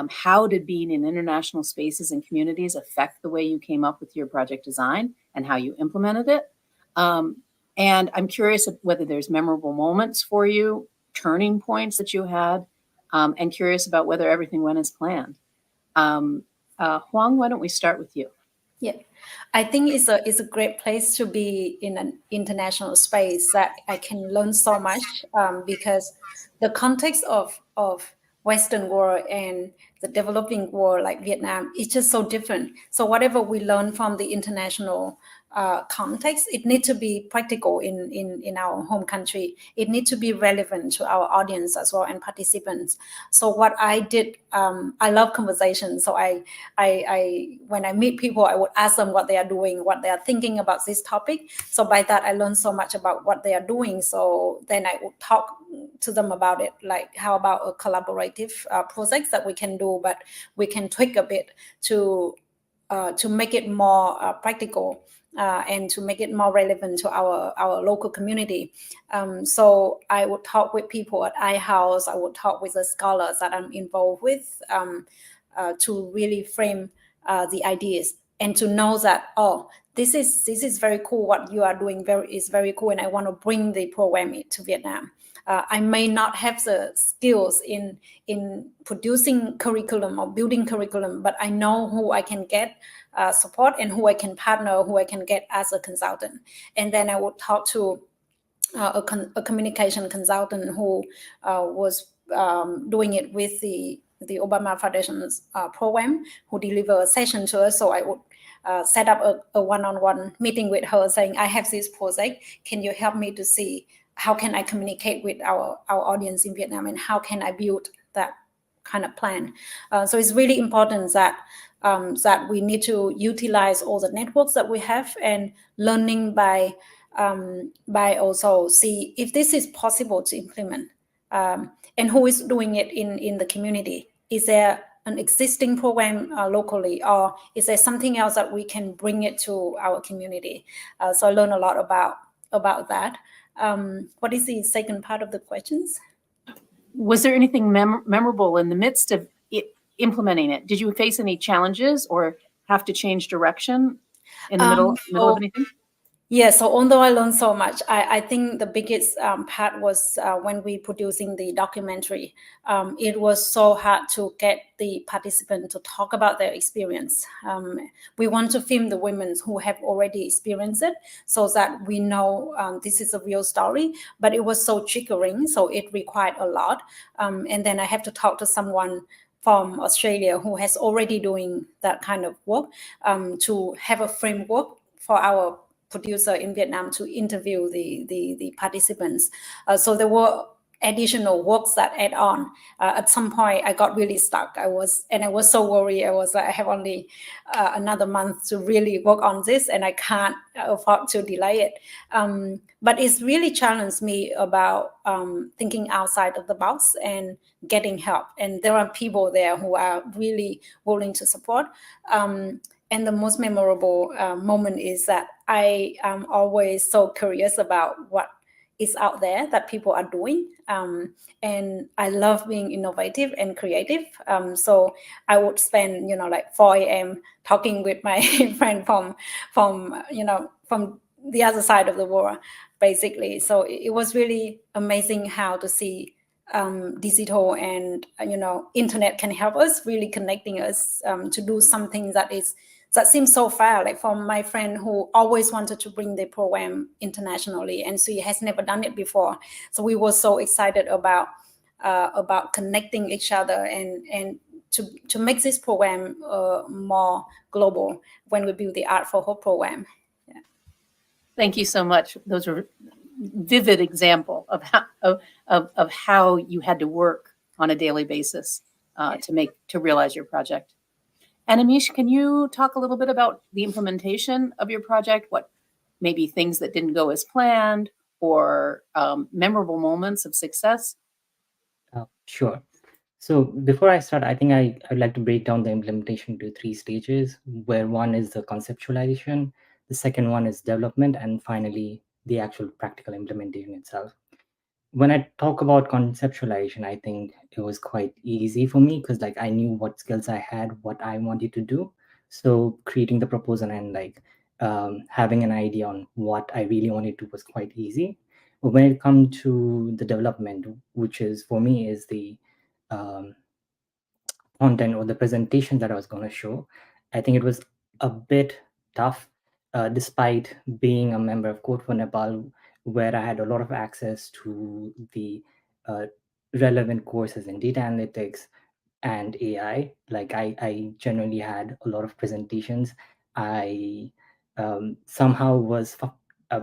Speaker 2: how did being in international spaces and communities affect the way you came up with your project design and how you implemented it. And I'm curious whether there's memorable moments for you, turning points that you had, and curious about whether everything went as planned. Huang, why don't we start with you?
Speaker 6: Yeah, I think it's a great place to be in an international space that I can learn so much, because the context of Western world and the developing world like Vietnam is just so different. So whatever we learn from the international context, it needs to be practical in our home country. It needs to be relevant to our audience as well and participants. So what I did, I love conversation. So I when I meet people, I would ask them what they are doing, what they are thinking about this topic. So by that, I learned so much about what they are doing. So then I would talk to them about it, like how about a collaborative project that we can do, but we can tweak a bit to make it more practical and to make it more relevant to our local community. So I would talk with people at iHouse. I would talk with the scholars that I'm involved with to really frame the ideas and to know that, oh, this is very cool. What you are doing is very cool, and I want to bring the program to Vietnam. I may not have the skills in producing curriculum or building curriculum, but I know who I can get support and who I can partner, who I can get as a consultant. And then I would talk to a communication consultant who was doing it with the Obama Foundation's program, who delivered a session to us. So I would set up a one-on-one meeting with her saying, I have this project. Can you help me to see how can I communicate with our audience in Vietnam, and how can I build that kind of plan? So it's really important that that we need to utilize all the networks that we have, and learning by also see if this is possible to implement, and who is doing it in the community. Is there an existing program locally, or is there something else that we can bring it to our community? So I learned a lot about that. What is the second part of the questions?
Speaker 2: Was there anything memorable in the midst of implementing it? Did you face any challenges or have to change direction in the middle of anything?
Speaker 6: Yeah, so although I learned so much, I think the biggest part was when we producing the documentary. It was so hard to get the participant to talk about their experience. We want to film the women who have already experienced it, so that we know this is a real story, but it was so triggering, so it required a lot. And then I have to talk to someone from Australia who has already doing that kind of work, to have a framework for our producer in Vietnam to interview the participants. So there were additional works that add on. At some point, I got really stuck. I was so worried. I was like, I have only another month to really work on this, and I can't afford to delay it. But it's really challenged me about thinking outside of the box and getting help. And there are people there who are really willing to support. And the most memorable moment is that I am always so curious about what is out there that people are doing. And I love being innovative and creative. So I would spend, like 4 a.m. talking with my friend from the other side of the world, basically. So it was really amazing how to see digital and, internet can help us, really connecting us to do something that seems so far, like from my friend who always wanted to bring the program internationally, and she has never done it before. So we were so excited about connecting each other and to make this program more global when we build the Art for Hope program. Yeah.
Speaker 2: Thank you so much. Those are vivid example of how you had to work on a daily basis to realize your project. And Amish, can you talk a little bit about the implementation of your project? What maybe things that didn't go as planned or memorable moments of success?
Speaker 3: Sure. So before I start, I think I'd like to break down the implementation into 3 stages, where one is the conceptualization, the second one is development, and finally the actual practical implementation itself. When I talk about conceptualization, I think it was quite easy for me because like I knew what skills I had, what I wanted to do. So creating the proposal and having an idea on what I really wanted to was quite easy. But when it comes to the development, which is for me is the um, content or the presentation that I was going to show, I think it was a bit tough, despite being a member of Code for Nepal, where I had a lot of access to the uh, relevant courses in data analytics and AI. Like I generally had a lot of presentations. I somehow was,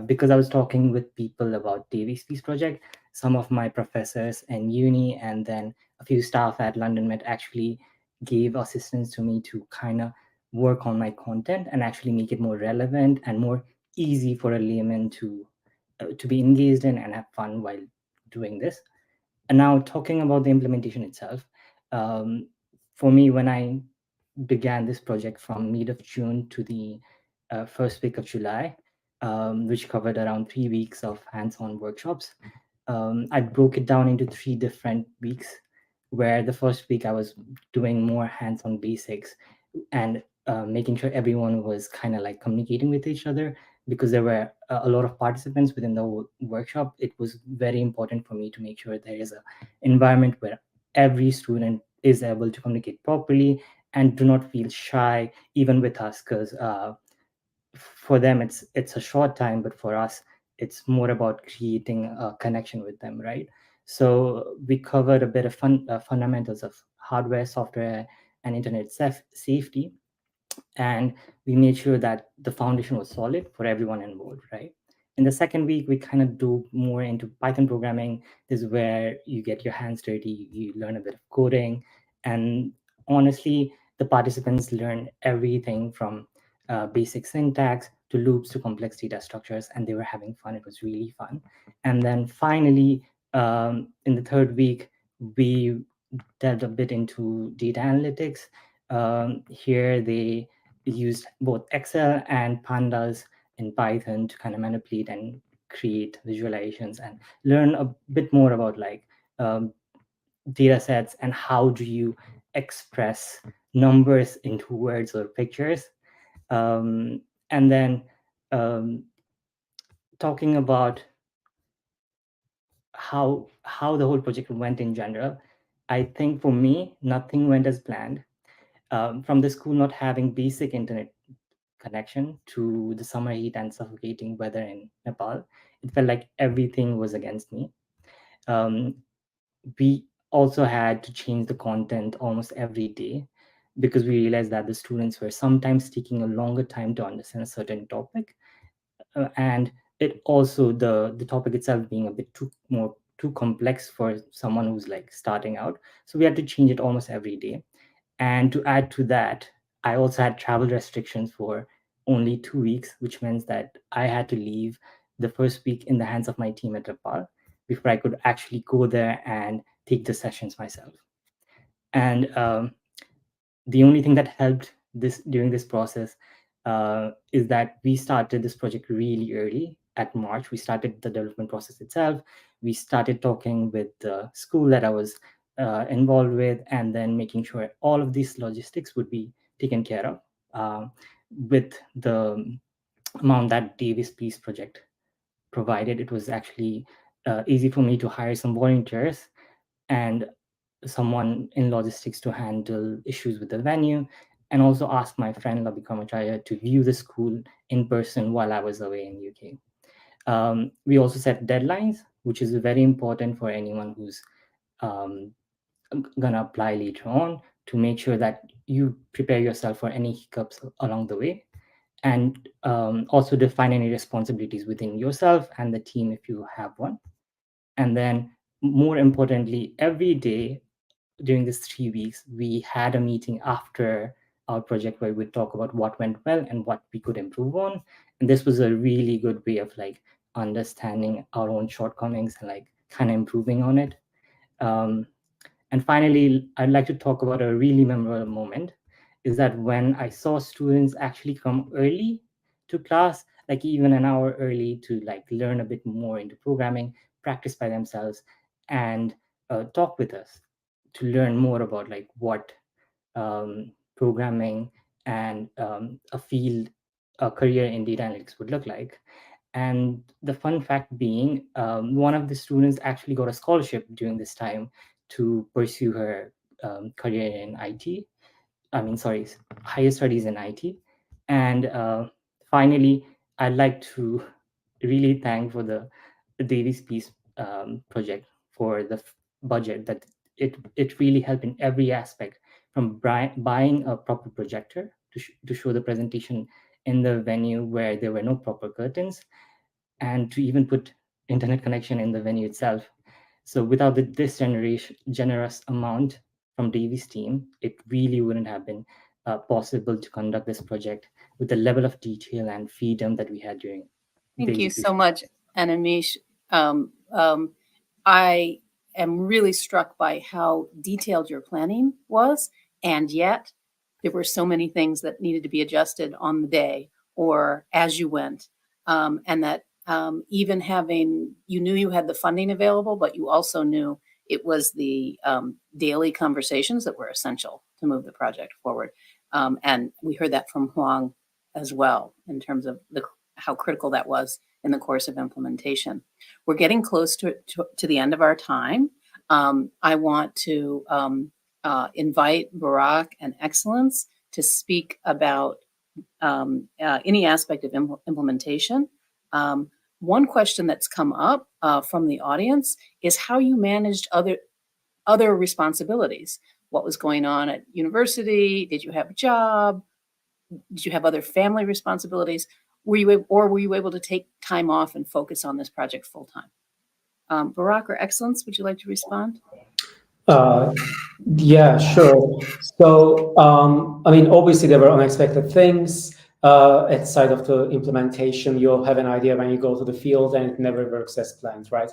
Speaker 3: because I was talking with people about Davy's Peace Project, some of my professors in uni and then a few staff at London Met actually gave assistance to me to kind of work on my content and actually make it more relevant and more easy for a layman to be engaged in and have fun while doing this. And now talking about the implementation itself, um, for me, when I began this project from mid of June to the first week of July, which covered around 3 weeks of hands-on workshops, I broke it down into 3 different weeks, where the first week I was doing more hands-on basics and making sure everyone was kind of like communicating with each other, because there were a lot of participants within the workshop. It was very important for me to make sure there is an environment where every student is able to communicate properly and do not feel shy even with us, because for them it's a short time, but for us it's more about creating a connection with them, right? So we covered a bit of fundamentals of hardware, software, and internet safety, and we made sure that the foundation was solid for everyone involved, right? In the second week, we kind of do more into Python programming. This is where you get your hands dirty, you learn a bit of coding, and honestly, the participants learn everything from basic syntax to loops to complex data structures, and they were having fun. It was really fun. And then finally, in the third week, we delved a bit into data analytics. Here they used both Excel and pandas in Python to kind of manipulate and create visualizations and learn a bit more about um, data sets and how do you express numbers into words or pictures. And then talking about how the whole project went in general, I think for me, nothing went as planned. From the school not having basic internet connection to the summer heat and suffocating weather in Nepal, it felt like everything was against me. We also had to change the content almost every day because we realized that the students were sometimes taking a longer time to understand a certain topic. And it also, the topic itself being a bit too complex for someone who's like starting out. So we had to change it almost every day. And to add to that, I also had travel restrictions for only 2 weeks, which means that I had to leave the first week in the hands of my team at Nepal before I could actually go there and take the sessions myself. And the only thing that helped this during this process is that we started this project really early. At March, we started the development process itself. We started talking with the school that I was involved with, and then making sure all of these logistics would be taken care of with the amount that Davis Peace Project provided. It was actually easy for me to hire some volunteers and someone in logistics to handle issues with the venue, and also ask my friend Labi Kamachaya to view the school in person while I was away in UK. We also set deadlines, which is very important for anyone who's gonna apply later on. to make sure that you prepare yourself for any hiccups along the way, and also define any responsibilities within yourself and the team if you have one. And then more importantly, every day during these 3 weeks, we had a meeting after our project where we talk about what went well and what we could improve on. And this was a really good way of like understanding our own shortcomings and like kind of improving on it. And finally, I'd like to talk about a really memorable moment, is that when I saw students actually come early to class, like even an hour early, to like learn a bit more into programming, practice by themselves, and talk with us to learn more about like what programming and a career in data analytics would look like. And the fun fact being, one of the students actually got a scholarship during this time to pursue her career in IT. Higher studies in IT. And finally, I'd like to really thank for the Davies Peace project for the budget that it really helped in every aspect, from buying a proper projector to show the presentation in the venue where there were no proper curtains, and to even put internet connection in the venue itself. So without this generous amount from Davies' team, it really wouldn't have been possible to conduct this project with the level of detail and freedom that we had during.
Speaker 2: Thank you so much, Anamish. I am really struck by how detailed your planning was, and yet there were so many things that needed to be adjusted on the day or as you went, and that even you knew you had the funding available, but you also knew it was the daily conversations that were essential to move the project forward. And we heard that from Huang as well, in terms of how critical that was in the course of implementation. We're getting close to the end of our time. I want to invite Barak and Excellence to speak about any aspect of implementation. One question that's come up from the audience is how you managed other responsibilities. What was going on at university? Did you have a job? Did you have other family responsibilities? Were you able to take time off and focus on this project full time? Barak or Excellence, would you like to respond?
Speaker 4: Yeah, sure. So, obviously there were unexpected things at the side of the implementation. You'll have an idea when you go to the field and it never works as planned, right?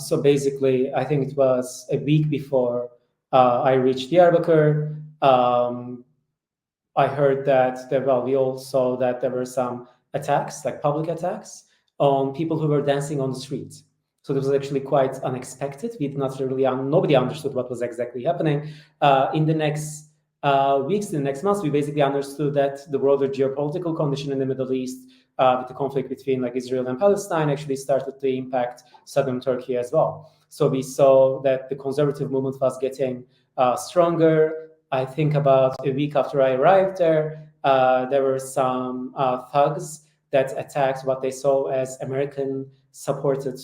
Speaker 4: So basically, I think it was a week before I reached Diyarbakir. I heard that we all saw that there were some attacks, like public attacks, on people who were dancing on the streets. So this was actually quite unexpected. We did not really, nobody understood what was exactly happening. In the next weeks, in the next months, we basically understood that the broader geopolitical condition in the Middle East, with the conflict between like Israel and Palestine, actually started to impact southern Turkey as well. So we saw that the conservative movement was getting stronger. I think about a week after I arrived there were some thugs that attacked what they saw as American-supported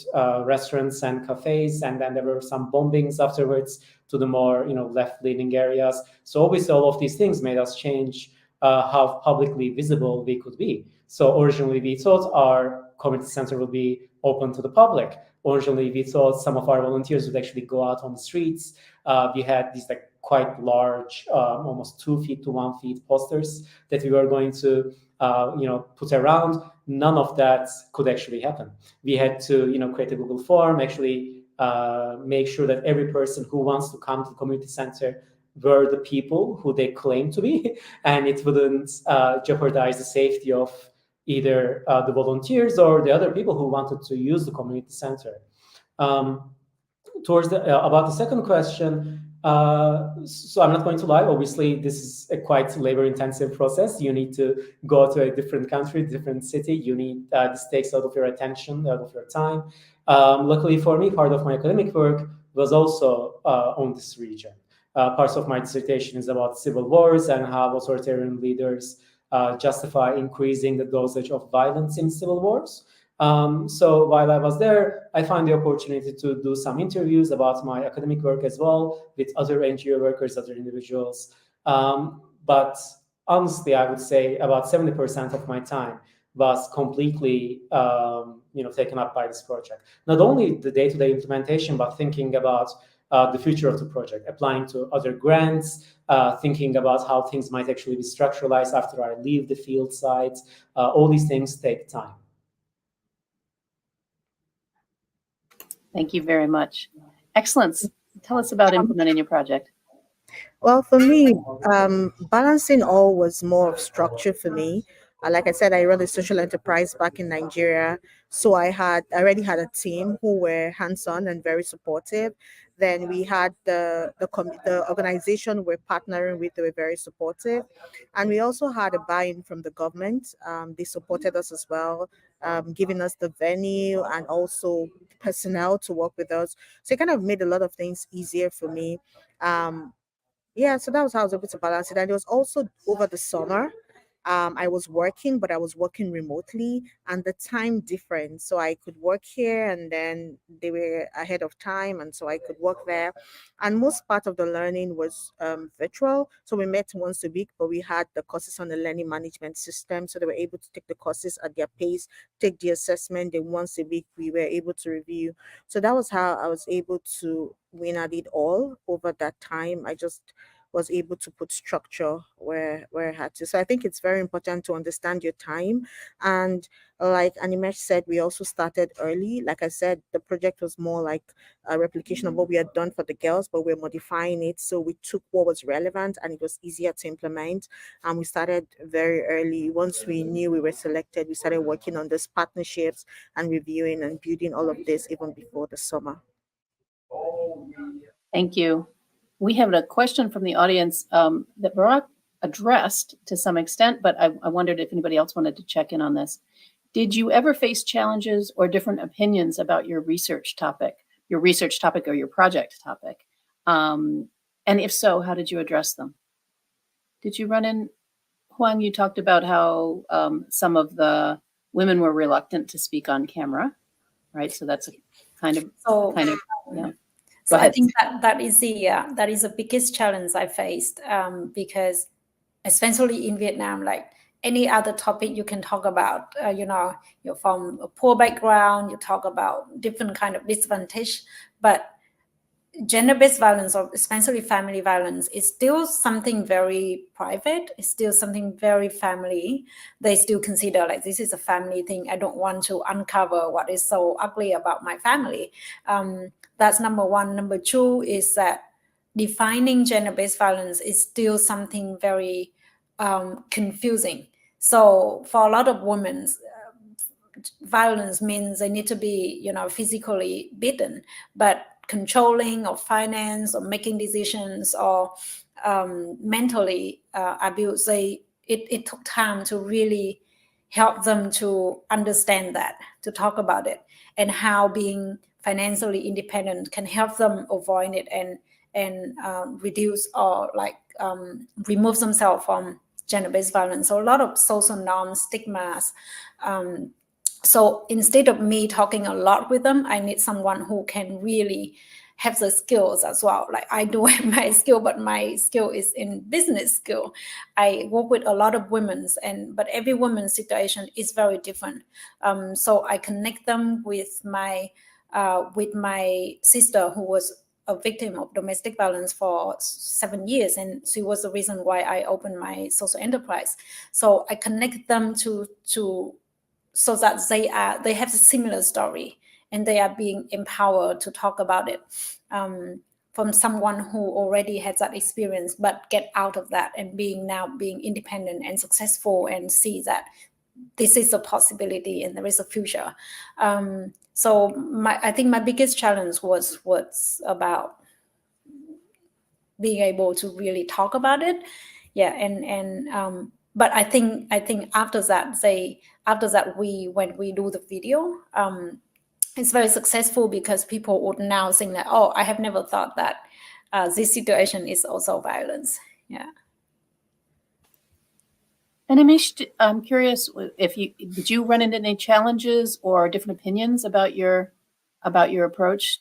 Speaker 4: restaurants and cafes, and then there were some bombings afterwards to the more left-leaning areas. So obviously, all of these things made us change how publicly visible we could be. So originally, we thought our community center would be open to the public. Originally, we thought some of our volunteers would actually go out on the streets. We had these like quite large, almost 2 feet to 1 feet posters that we were going to, put around. None of that could actually happen. We had to, create a Google form, actually make sure that every person who wants to come to the community center were the people who they claim to be, and it wouldn't jeopardize the safety of either the volunteers or the other people who wanted to use the community center. About the second question, so I'm not going to lie, obviously this is a quite labor-intensive process. You need to go to a different country, different city. This takes a lot of your attention, a lot of your time. Luckily for me, part of my academic work was also on this region. Parts of my dissertation is about civil wars and how authoritarian leaders justify increasing the dosage of violence in civil wars. So while I was there, I found the opportunity to do some interviews about my academic work as well with other NGO workers, other individuals. But honestly, I would say about 70% of my time was completely taken up by this project. Not only the day-to-day implementation, but thinking about the future of the project, applying to other grants, thinking about how things might actually be structuralized after I leave the field sites. All these things take time.
Speaker 2: Thank you very much. Excellence. Tell us about implementing your project.
Speaker 5: Well, for me, balancing all was more of structure for me. Like I said, I run a social enterprise back in Nigeria, so I already had a team who were hands-on and very supportive. Then we had the organization we're partnering with; they were very supportive, and we also had a buy-in from the government. They supported us as well, giving us the venue and also personnel to work with us. So it kind of made a lot of things easier for me. Yeah, so that was how I was able to balance it. And it was also over the summer. I was working, but I was working remotely and the time difference. So I could work here and then they were ahead of time. And so I could work there. And most part of the learning was virtual. So we met once a week, but we had the courses on the learning management system. So they were able to take the courses at their pace, take the assessment. Then once a week, we were able to review. So that was how I was able to win at it all over that time. I just was able to put structure where I had to. So I think it's very important to understand your time. And like Animesh said, we also started early. Like I said, the project was more like a replication of what we had done for the girls, but we're modifying it. So we took what was relevant and it was easier to implement. And we started very early. Once we knew we were selected, we started working on these partnerships and reviewing and building all of this even before the summer.
Speaker 2: Thank you. We have a question from the audience that Barack addressed to some extent, but I wondered if anybody else wanted to check in on this. Did you ever face challenges or different opinions about your research topic or your project topic? And if so, how did you address them? Did you run in, Huang, you talked about how some of the women were reluctant to speak on camera, right? So that's a kind of, yeah.
Speaker 6: So I think that is the biggest challenge I faced because especially in Vietnam, like any other topic you can talk about, you're from a poor background, you talk about different kind of disadvantage, but gender-based violence or especially family violence is still something very private. It's still something very family. They still consider like this is a family thing. I don't want to uncover what is so ugly about my family. That's number one. Number two is that defining gender-based violence is still something very confusing. So for a lot of women, violence means they need to be, physically beaten, but controlling or finance or making decisions or mentally abuse, it took time to really help them to understand that, to talk about it, and how being financially independent can help them avoid it and reduce or remove themselves from gender-based violence. So a lot of social norms, stigmas. So instead of me talking a lot with them, I need someone who can really have the skills as well. Like I do have my skill, but my skill is in business skill. I work with a lot of women, but every woman's situation is very different. So I connect them with my sister who was a victim of domestic violence for 7 years, and she was the reason why I opened my social enterprise. So I connect them to so that they have a similar story and they are being empowered to talk about it from someone who already has that experience but get out of that and being independent and successful and see that this is a possibility and there is a future. So I think my biggest challenge was about being able to really talk about it. Yeah, and but I think after that when we do the video, it's very successful because people would now think that, oh, I have never thought that this situation is also violence. Yeah.
Speaker 2: And Amish, I'm curious if did you run into any challenges or different opinions about your approach?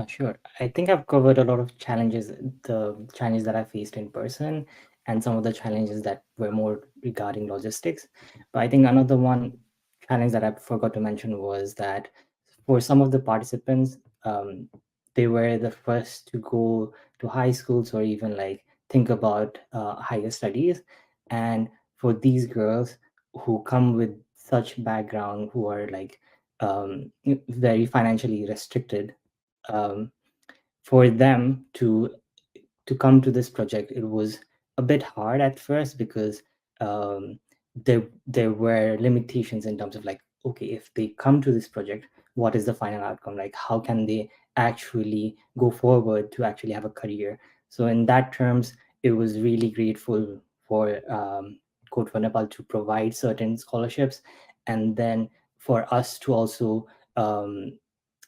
Speaker 3: Sure. I think I've covered a lot of challenges, the challenges that I faced in person, and some of the challenges that were more regarding logistics. But I think another one challenge that I forgot to mention was that for some of the participants, they were the first to go to high schools or even like think about higher studies. And for these girls who come with such background, who are like very financially restricted, um, for them to come to this project, it was a bit hard at first because um, there were limitations in terms of like, okay, if they come to this project, what is the final outcome? Like, how can they actually go forward to actually have a career? So in that terms, it was really grateful for Code for Nepal to provide certain scholarships, and then for us to also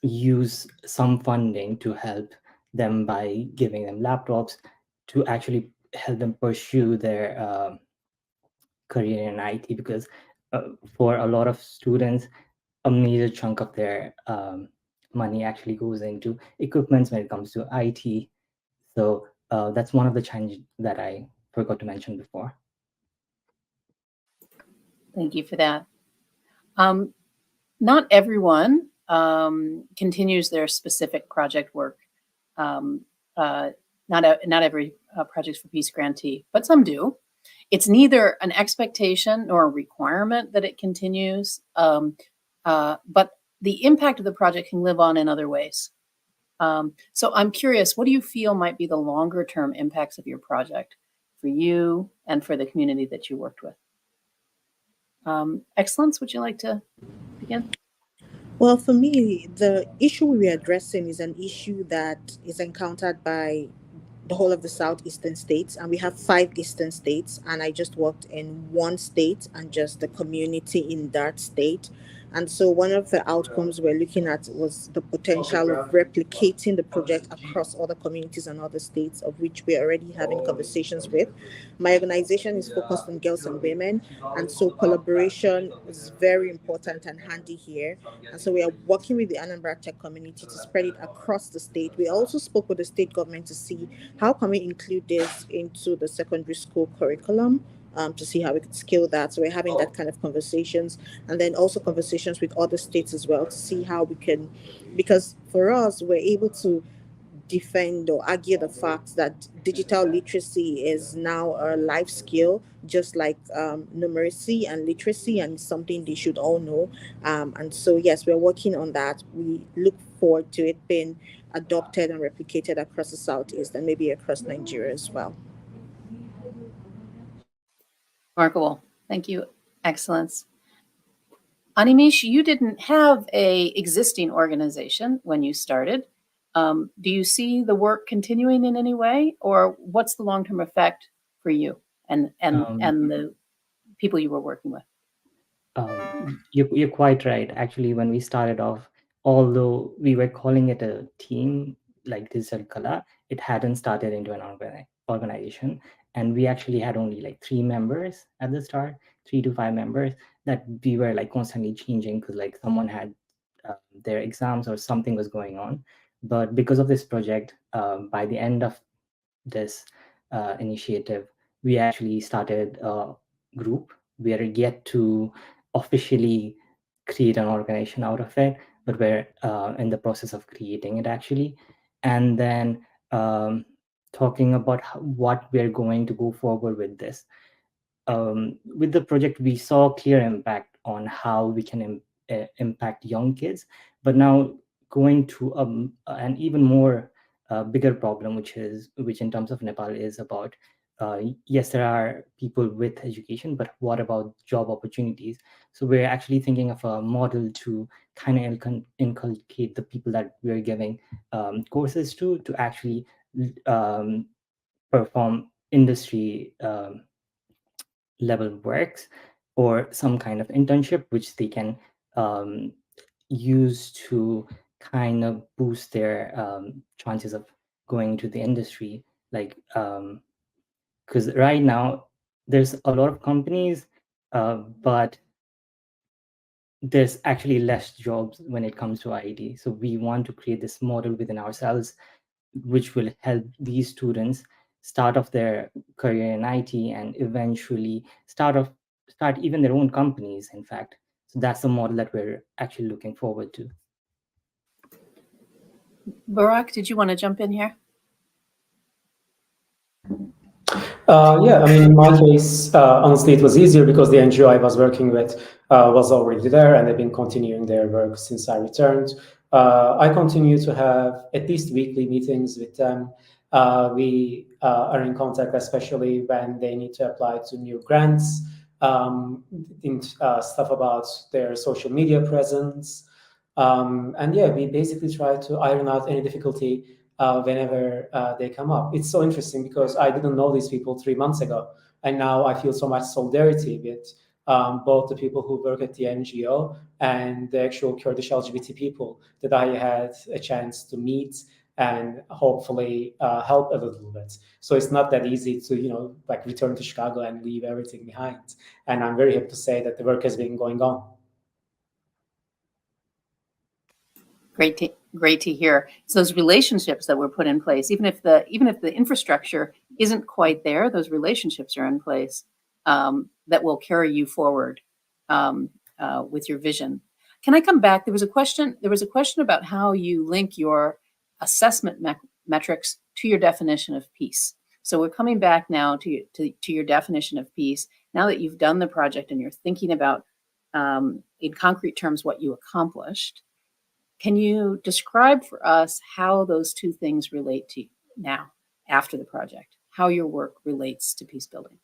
Speaker 3: use some funding to help them by giving them laptops to actually help them pursue their career in IT, because for a lot of students, a major chunk of their money actually goes into equipments when it comes to IT. So that's one of the challenges that I forgot to mention before.
Speaker 2: Thank you for that. Not everyone continues their specific project work. Not every Projects for Peace grantee, but some do. It's neither an expectation nor a requirement that it continues, but the impact of the project can live on in other ways. So I'm curious, what do you feel might be the longer term impacts of your project for you and for the community that you worked with? Excellence, would you like to begin?
Speaker 5: Well, for me, the issue we're addressing is an issue that is encountered by the whole of the southeastern states, and we have 5 eastern states, and I just worked in one state and just the community in that state. And so one of the outcomes we're looking at was the potential of replicating the project across other communities and other states, of which we're already having conversations with. My organization is focused on girls and women, and so collaboration is very important and handy here. And so we are working with the Anambra Tech community to spread it across the state. We also spoke with the state government to see how can we include this into the secondary school curriculum, to see how we could scale that. So we're having that kind of conversations, and then also conversations with other states as well to see how we can, because for us, we're able to defend or argue the fact that digital literacy is now a life skill, just like numeracy and literacy, and something they should all know. And so, yes, we're working on that. We look forward to it being adopted and replicated across the Southeast and maybe across Nigeria as well.
Speaker 2: Remarkable. Thank you. Excellence. Animesh, you didn't have a existing organization when you started. Do you see the work continuing in any way, or what's the long-term effect for you and the people you were working with?
Speaker 3: You're quite right. Actually, when we started off, although we were calling it a team like Digital Kala, it hadn't started into an organization. And we actually had only like 3 members at the start, 3 to 5 members, that we were like constantly changing because like someone had their exams or something was going on. But because of this project, by the end of this initiative, we actually started a group. We are yet to officially create an organization out of it, but we're in the process of creating it actually. And then talking about what we're going to go forward with this. With the project, we saw clear impact on how we can impact young kids, but now going to an even more bigger problem, which in terms of Nepal is about, yes, there are people with education, but what about job opportunities? So we're actually thinking of a model to kind of inculcate the people that we're giving courses to actually perform industry level works or some kind of internship which they can use to kind of boost their chances of going to the industry, like because right now there's a lot of companies, but there's actually less jobs when it comes to IT. So we want to create this model within ourselves, which will help these students start off their career in IT and eventually start even their own companies, in fact. So that's the model that we're actually looking forward to.
Speaker 2: Barak, did you want to jump in here?
Speaker 4: Yeah, I mean, in my case, honestly, it was easier because the NGO I was working with was already there, and they've been continuing their work since I returned. I continue to have at least weekly meetings with them. We are in contact, especially when they need to apply to new grants, in stuff about their social media presence. And yeah, we basically try to iron out any difficulty whenever they come up. It's so interesting because I didn't know these people 3 months ago, and now I feel so much solidarity with both the people who work at the NGO and the actual Kurdish LGBT people that I had a chance to meet and hopefully help a little bit. So it's not that easy to, like return to Chicago and leave everything behind. And I'm very happy to say that the work has been going on.
Speaker 2: Great to hear. It's those relationships that were put in place, even if the infrastructure isn't quite there, those relationships are in place that will carry you forward with your vision. Can I come back? There was a question about how you link your assessment metrics to your definition of peace. So we're coming back now to your definition of peace. Now that you've done the project and you're thinking about, in concrete terms, what you accomplished, can you describe for us how those two things relate to you now, after the project, how your work relates to peace building?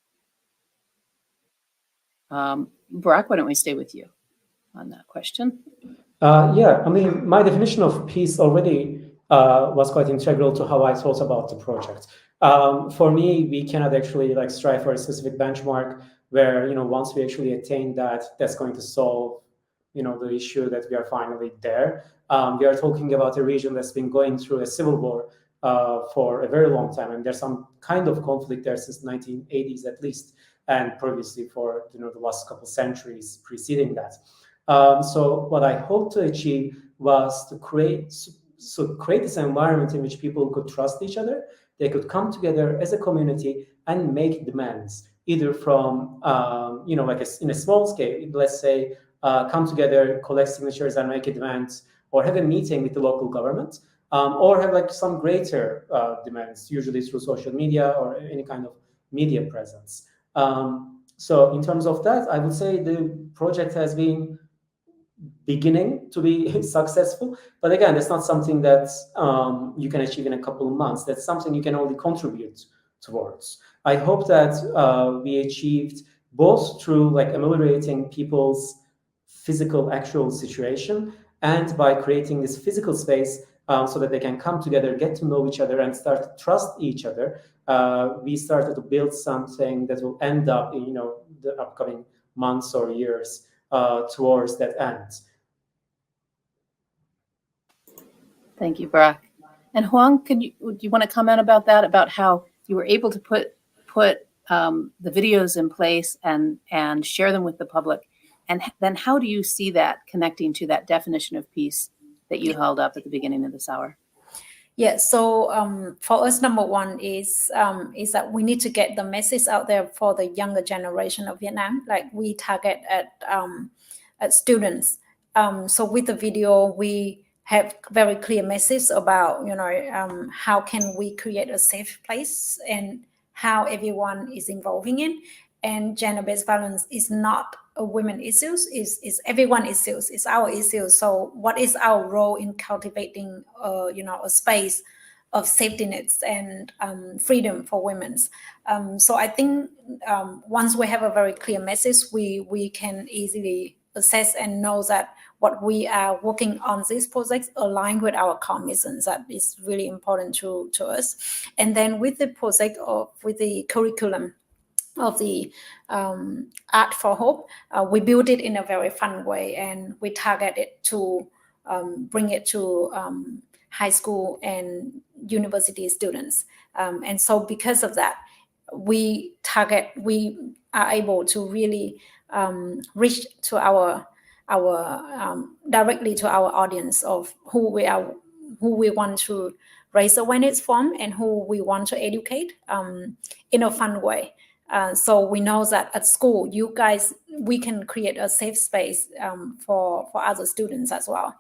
Speaker 2: Barak, why don't we stay with you on that question?
Speaker 4: Yeah, I mean, my definition of peace already was quite integral to how I thought about the project. For me, we cannot actually strive for a specific benchmark where, once we actually attain that, that's going to solve, the issue that we are finally there. We are talking about a region that's been going through a civil war for a very long time, and there's some kind of conflict there since 1980s at least, and previously for the last couple centuries preceding that. So what I hope to achieve was to create this environment in which people could trust each other. They could come together as a community and make demands, either from in a small scale, let's say, come together, collect signatures and make a demand, or have a meeting with the local government, or have some greater demands, usually through social media or any kind of media presence. So in terms of that, I would say the project has been beginning to be successful, but again, that's not something that you can achieve in a couple of months. That's something you can only contribute towards. I hope that we achieved both through ameliorating people's physical actual situation and by creating this physical space so that they can come together, get to know each other, and start to trust each other. We started to build something that will end up in the upcoming months or years towards that end.
Speaker 2: Thank you, Barak. And Huang, do you want to comment about that, about how you were able to put the videos in place and share them with the public? And then how do you see that connecting to that definition of peace that you held up at the beginning of this hour?
Speaker 6: Yeah, so for us, number one is that we need to get the message out there for the younger generation of Vietnam. Like we target at students. So with the video, we have very clear message about how can we create a safe place and how everyone is involving in. And gender-based violence is not a women issues, is everyone issues, it's our issues. So what is our role in cultivating a space of safety nets and freedom for women? So I think once we have a very clear message, we can easily assess and know that what we are working on these projects align with our core missions. That is really important to us. And then with the project with the curriculum of the Art for Hope, we build it in a very fun way, and we target it to bring it to high school and university students. And so because of that, we are able to really reach to our directly to our audience of who we want to raise awareness from and who we want to educate in a fun way. So we know that at school, we can create a safe space for other students as well.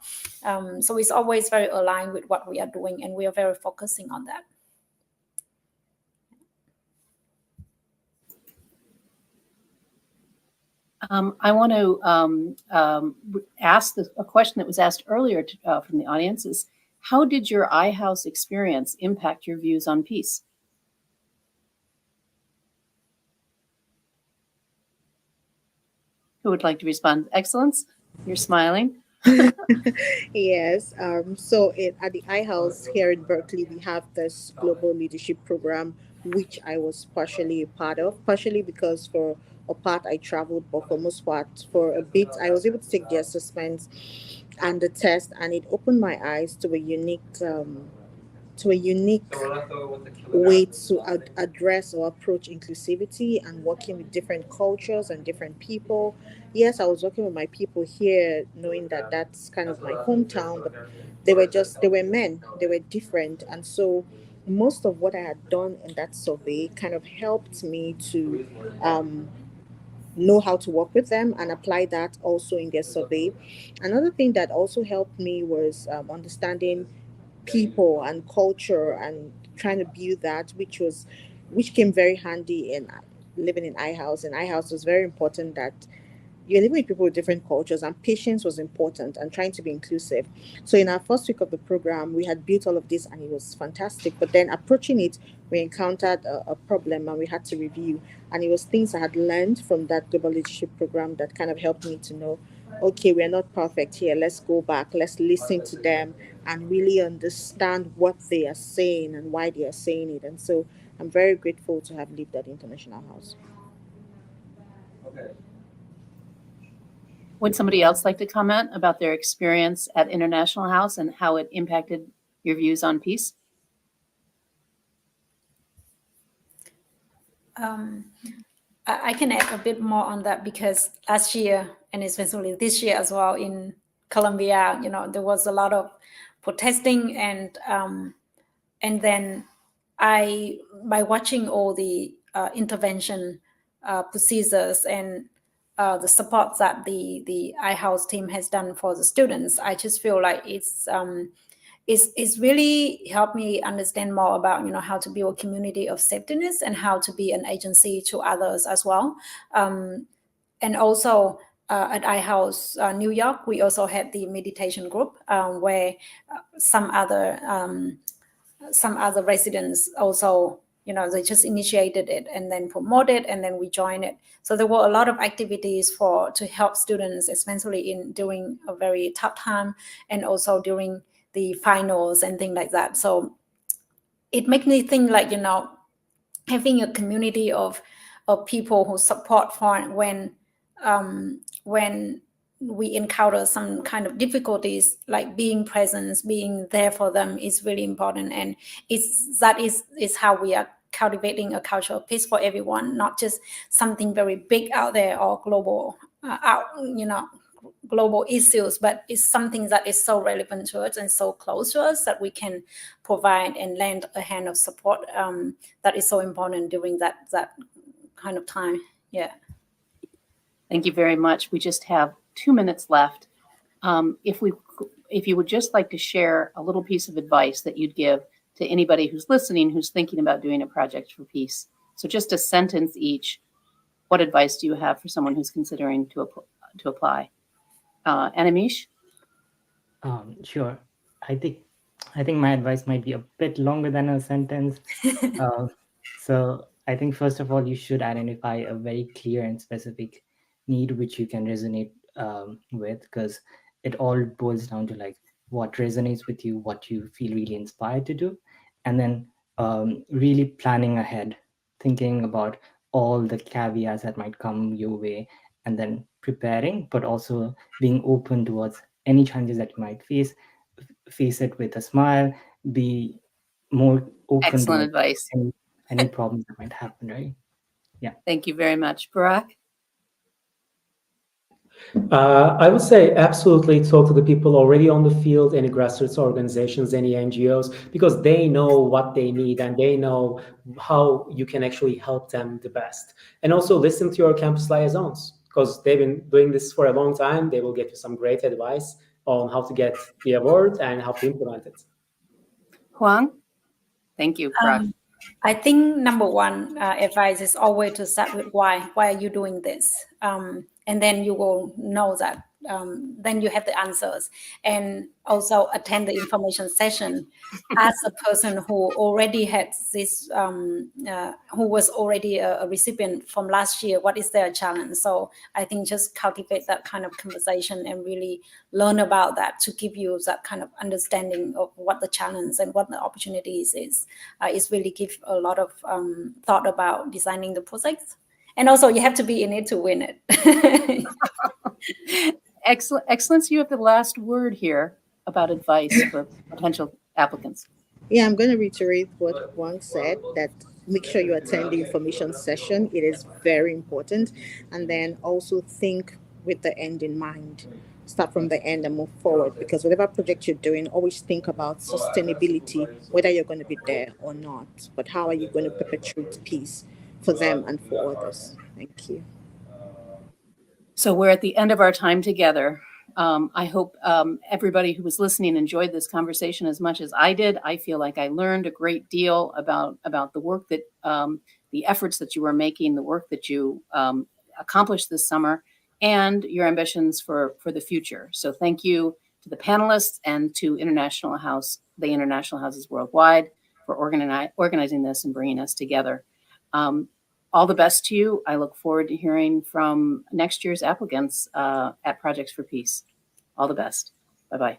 Speaker 6: So it's always very aligned with what we are doing, and we are very focusing on that.
Speaker 2: I want to ask a question that was asked earlier from the audience is, how did your iHouse experience impact your views on peace? Who would like to respond? Excellence, you're smiling.
Speaker 5: Yes. So at the iHouse here in Berkeley, we have this global leadership program, which I was partially a part of, partially because for a part I traveled, but for most part, for a bit, I was able to take the assessments and the test, and it opened my eyes to a unique way to address or approach inclusivity and working with different cultures and different people. Yes, I was working with my people here, knowing that that's kind of my hometown, but they were men, they were different. And so most of what I had done in that survey kind of helped me to know how to work with them and apply that also in their survey. Another thing that also helped me was understanding people and culture and trying to build that, which came very handy in living in iHouse. And iHouse was very important that you're living with people with different cultures, and patience was important and trying to be inclusive. So in our first week of the program, we had built all of this and it was fantastic. But then approaching it, we encountered a problem and we had to review. And it was things I had learned from that global leadership program that kind of helped me to know, okay, we're not perfect here. Let's go back. Let's listen to them and really understand what they are saying and why they are saying it. And so I'm very grateful to have lived at International House.
Speaker 2: Would somebody else like to comment about their experience at International House and how it impacted your views on peace?
Speaker 6: I can add a bit more on that, because last year, and especially this year as well, in Colombia, there was a lot of protesting, and then by watching all the intervention procedures and the support that the iHouse team has done for the students, I just feel like it's really helped me understand more about how to build a community of safetyness and how to be an agency to others as well. And also at iHouse New York, we also had the meditation group where some other residents also, they just initiated it and then promoted, and then we joined it. So there were a lot of activities to help students, especially during a very tough time, and also during the finals and things like that. So it makes me think like, having a community of people who support for when we encounter some kind of difficulties, like being present, being there for them is really important. And that is how we are cultivating a culture of peace for everyone, not just something very big out there or global global issues, but it's something that is so relevant to us and so close to us that we can provide and lend a hand of support that is so important during that kind of time. Yeah.
Speaker 2: Thank you very much. We just have 2 minutes left. If you would just like to share a little piece of advice that you'd give to anybody who's listening, who's thinking about doing a project for peace. So just a sentence each. What advice do you have for someone who's considering to apply? Anamish?
Speaker 3: Sure. I think my advice might be a bit longer than a sentence. So I think first of all, you should identify a very clear and specific need which you can resonate with, because it all boils down to like what resonates with you, what you feel really inspired to do, and then really planning ahead, thinking about all the caveats that might come your way, and then preparing, but also being open towards any challenges that you might face it with a smile, be more open
Speaker 2: Excellent
Speaker 3: to
Speaker 2: advice.
Speaker 3: any any problems that might happen, right?
Speaker 2: Thank you very much. Barack?
Speaker 4: I would say absolutely talk to the people already on the field, any grassroots organizations, any NGOs, because they know what they need and they know how you can actually help them the best. And also listen to your campus liaisons, because they've been doing this for a long time. They will get you some great advice on how to get the award and how to implement it.
Speaker 2: Huang? Thank you, Barack.
Speaker 6: I think number one advice is always to start with why. Why are you doing this? And then you will know that. Then you have the answers. And also attend the information session. As a person who already had this, who was already a recipient from last year, what is their challenge? So I think just cultivate that kind of conversation and really learn about that to give you that kind of understanding of what the challenge and what the opportunities is. It's really give a lot of thought about designing the project. And also you have to be in it to win it.
Speaker 2: Excellent. Excellence, you have the last word here about advice for potential applicants.
Speaker 5: Yeah, I'm going to reiterate what Wang said, that make sure you attend the information session. It is very important. And then also think with the end in mind. Start from the end and move forward, because whatever project you're doing, always think about sustainability, whether you're going to be there or not. But how are you going to perpetuate peace for them and for others? Thank you.
Speaker 2: So we're at the end of our time together. I hope everybody who was listening enjoyed this conversation as much as I did. I feel like I learned a great deal about the work that, the efforts that you were making, the work that you accomplished this summer, and your ambitions for the future. So thank you to the panelists and to the International Houses Worldwide for organizing this and bringing us together. All the best to you. I look forward to hearing from next year's applicants at Projects for Peace. All the best. Bye-bye.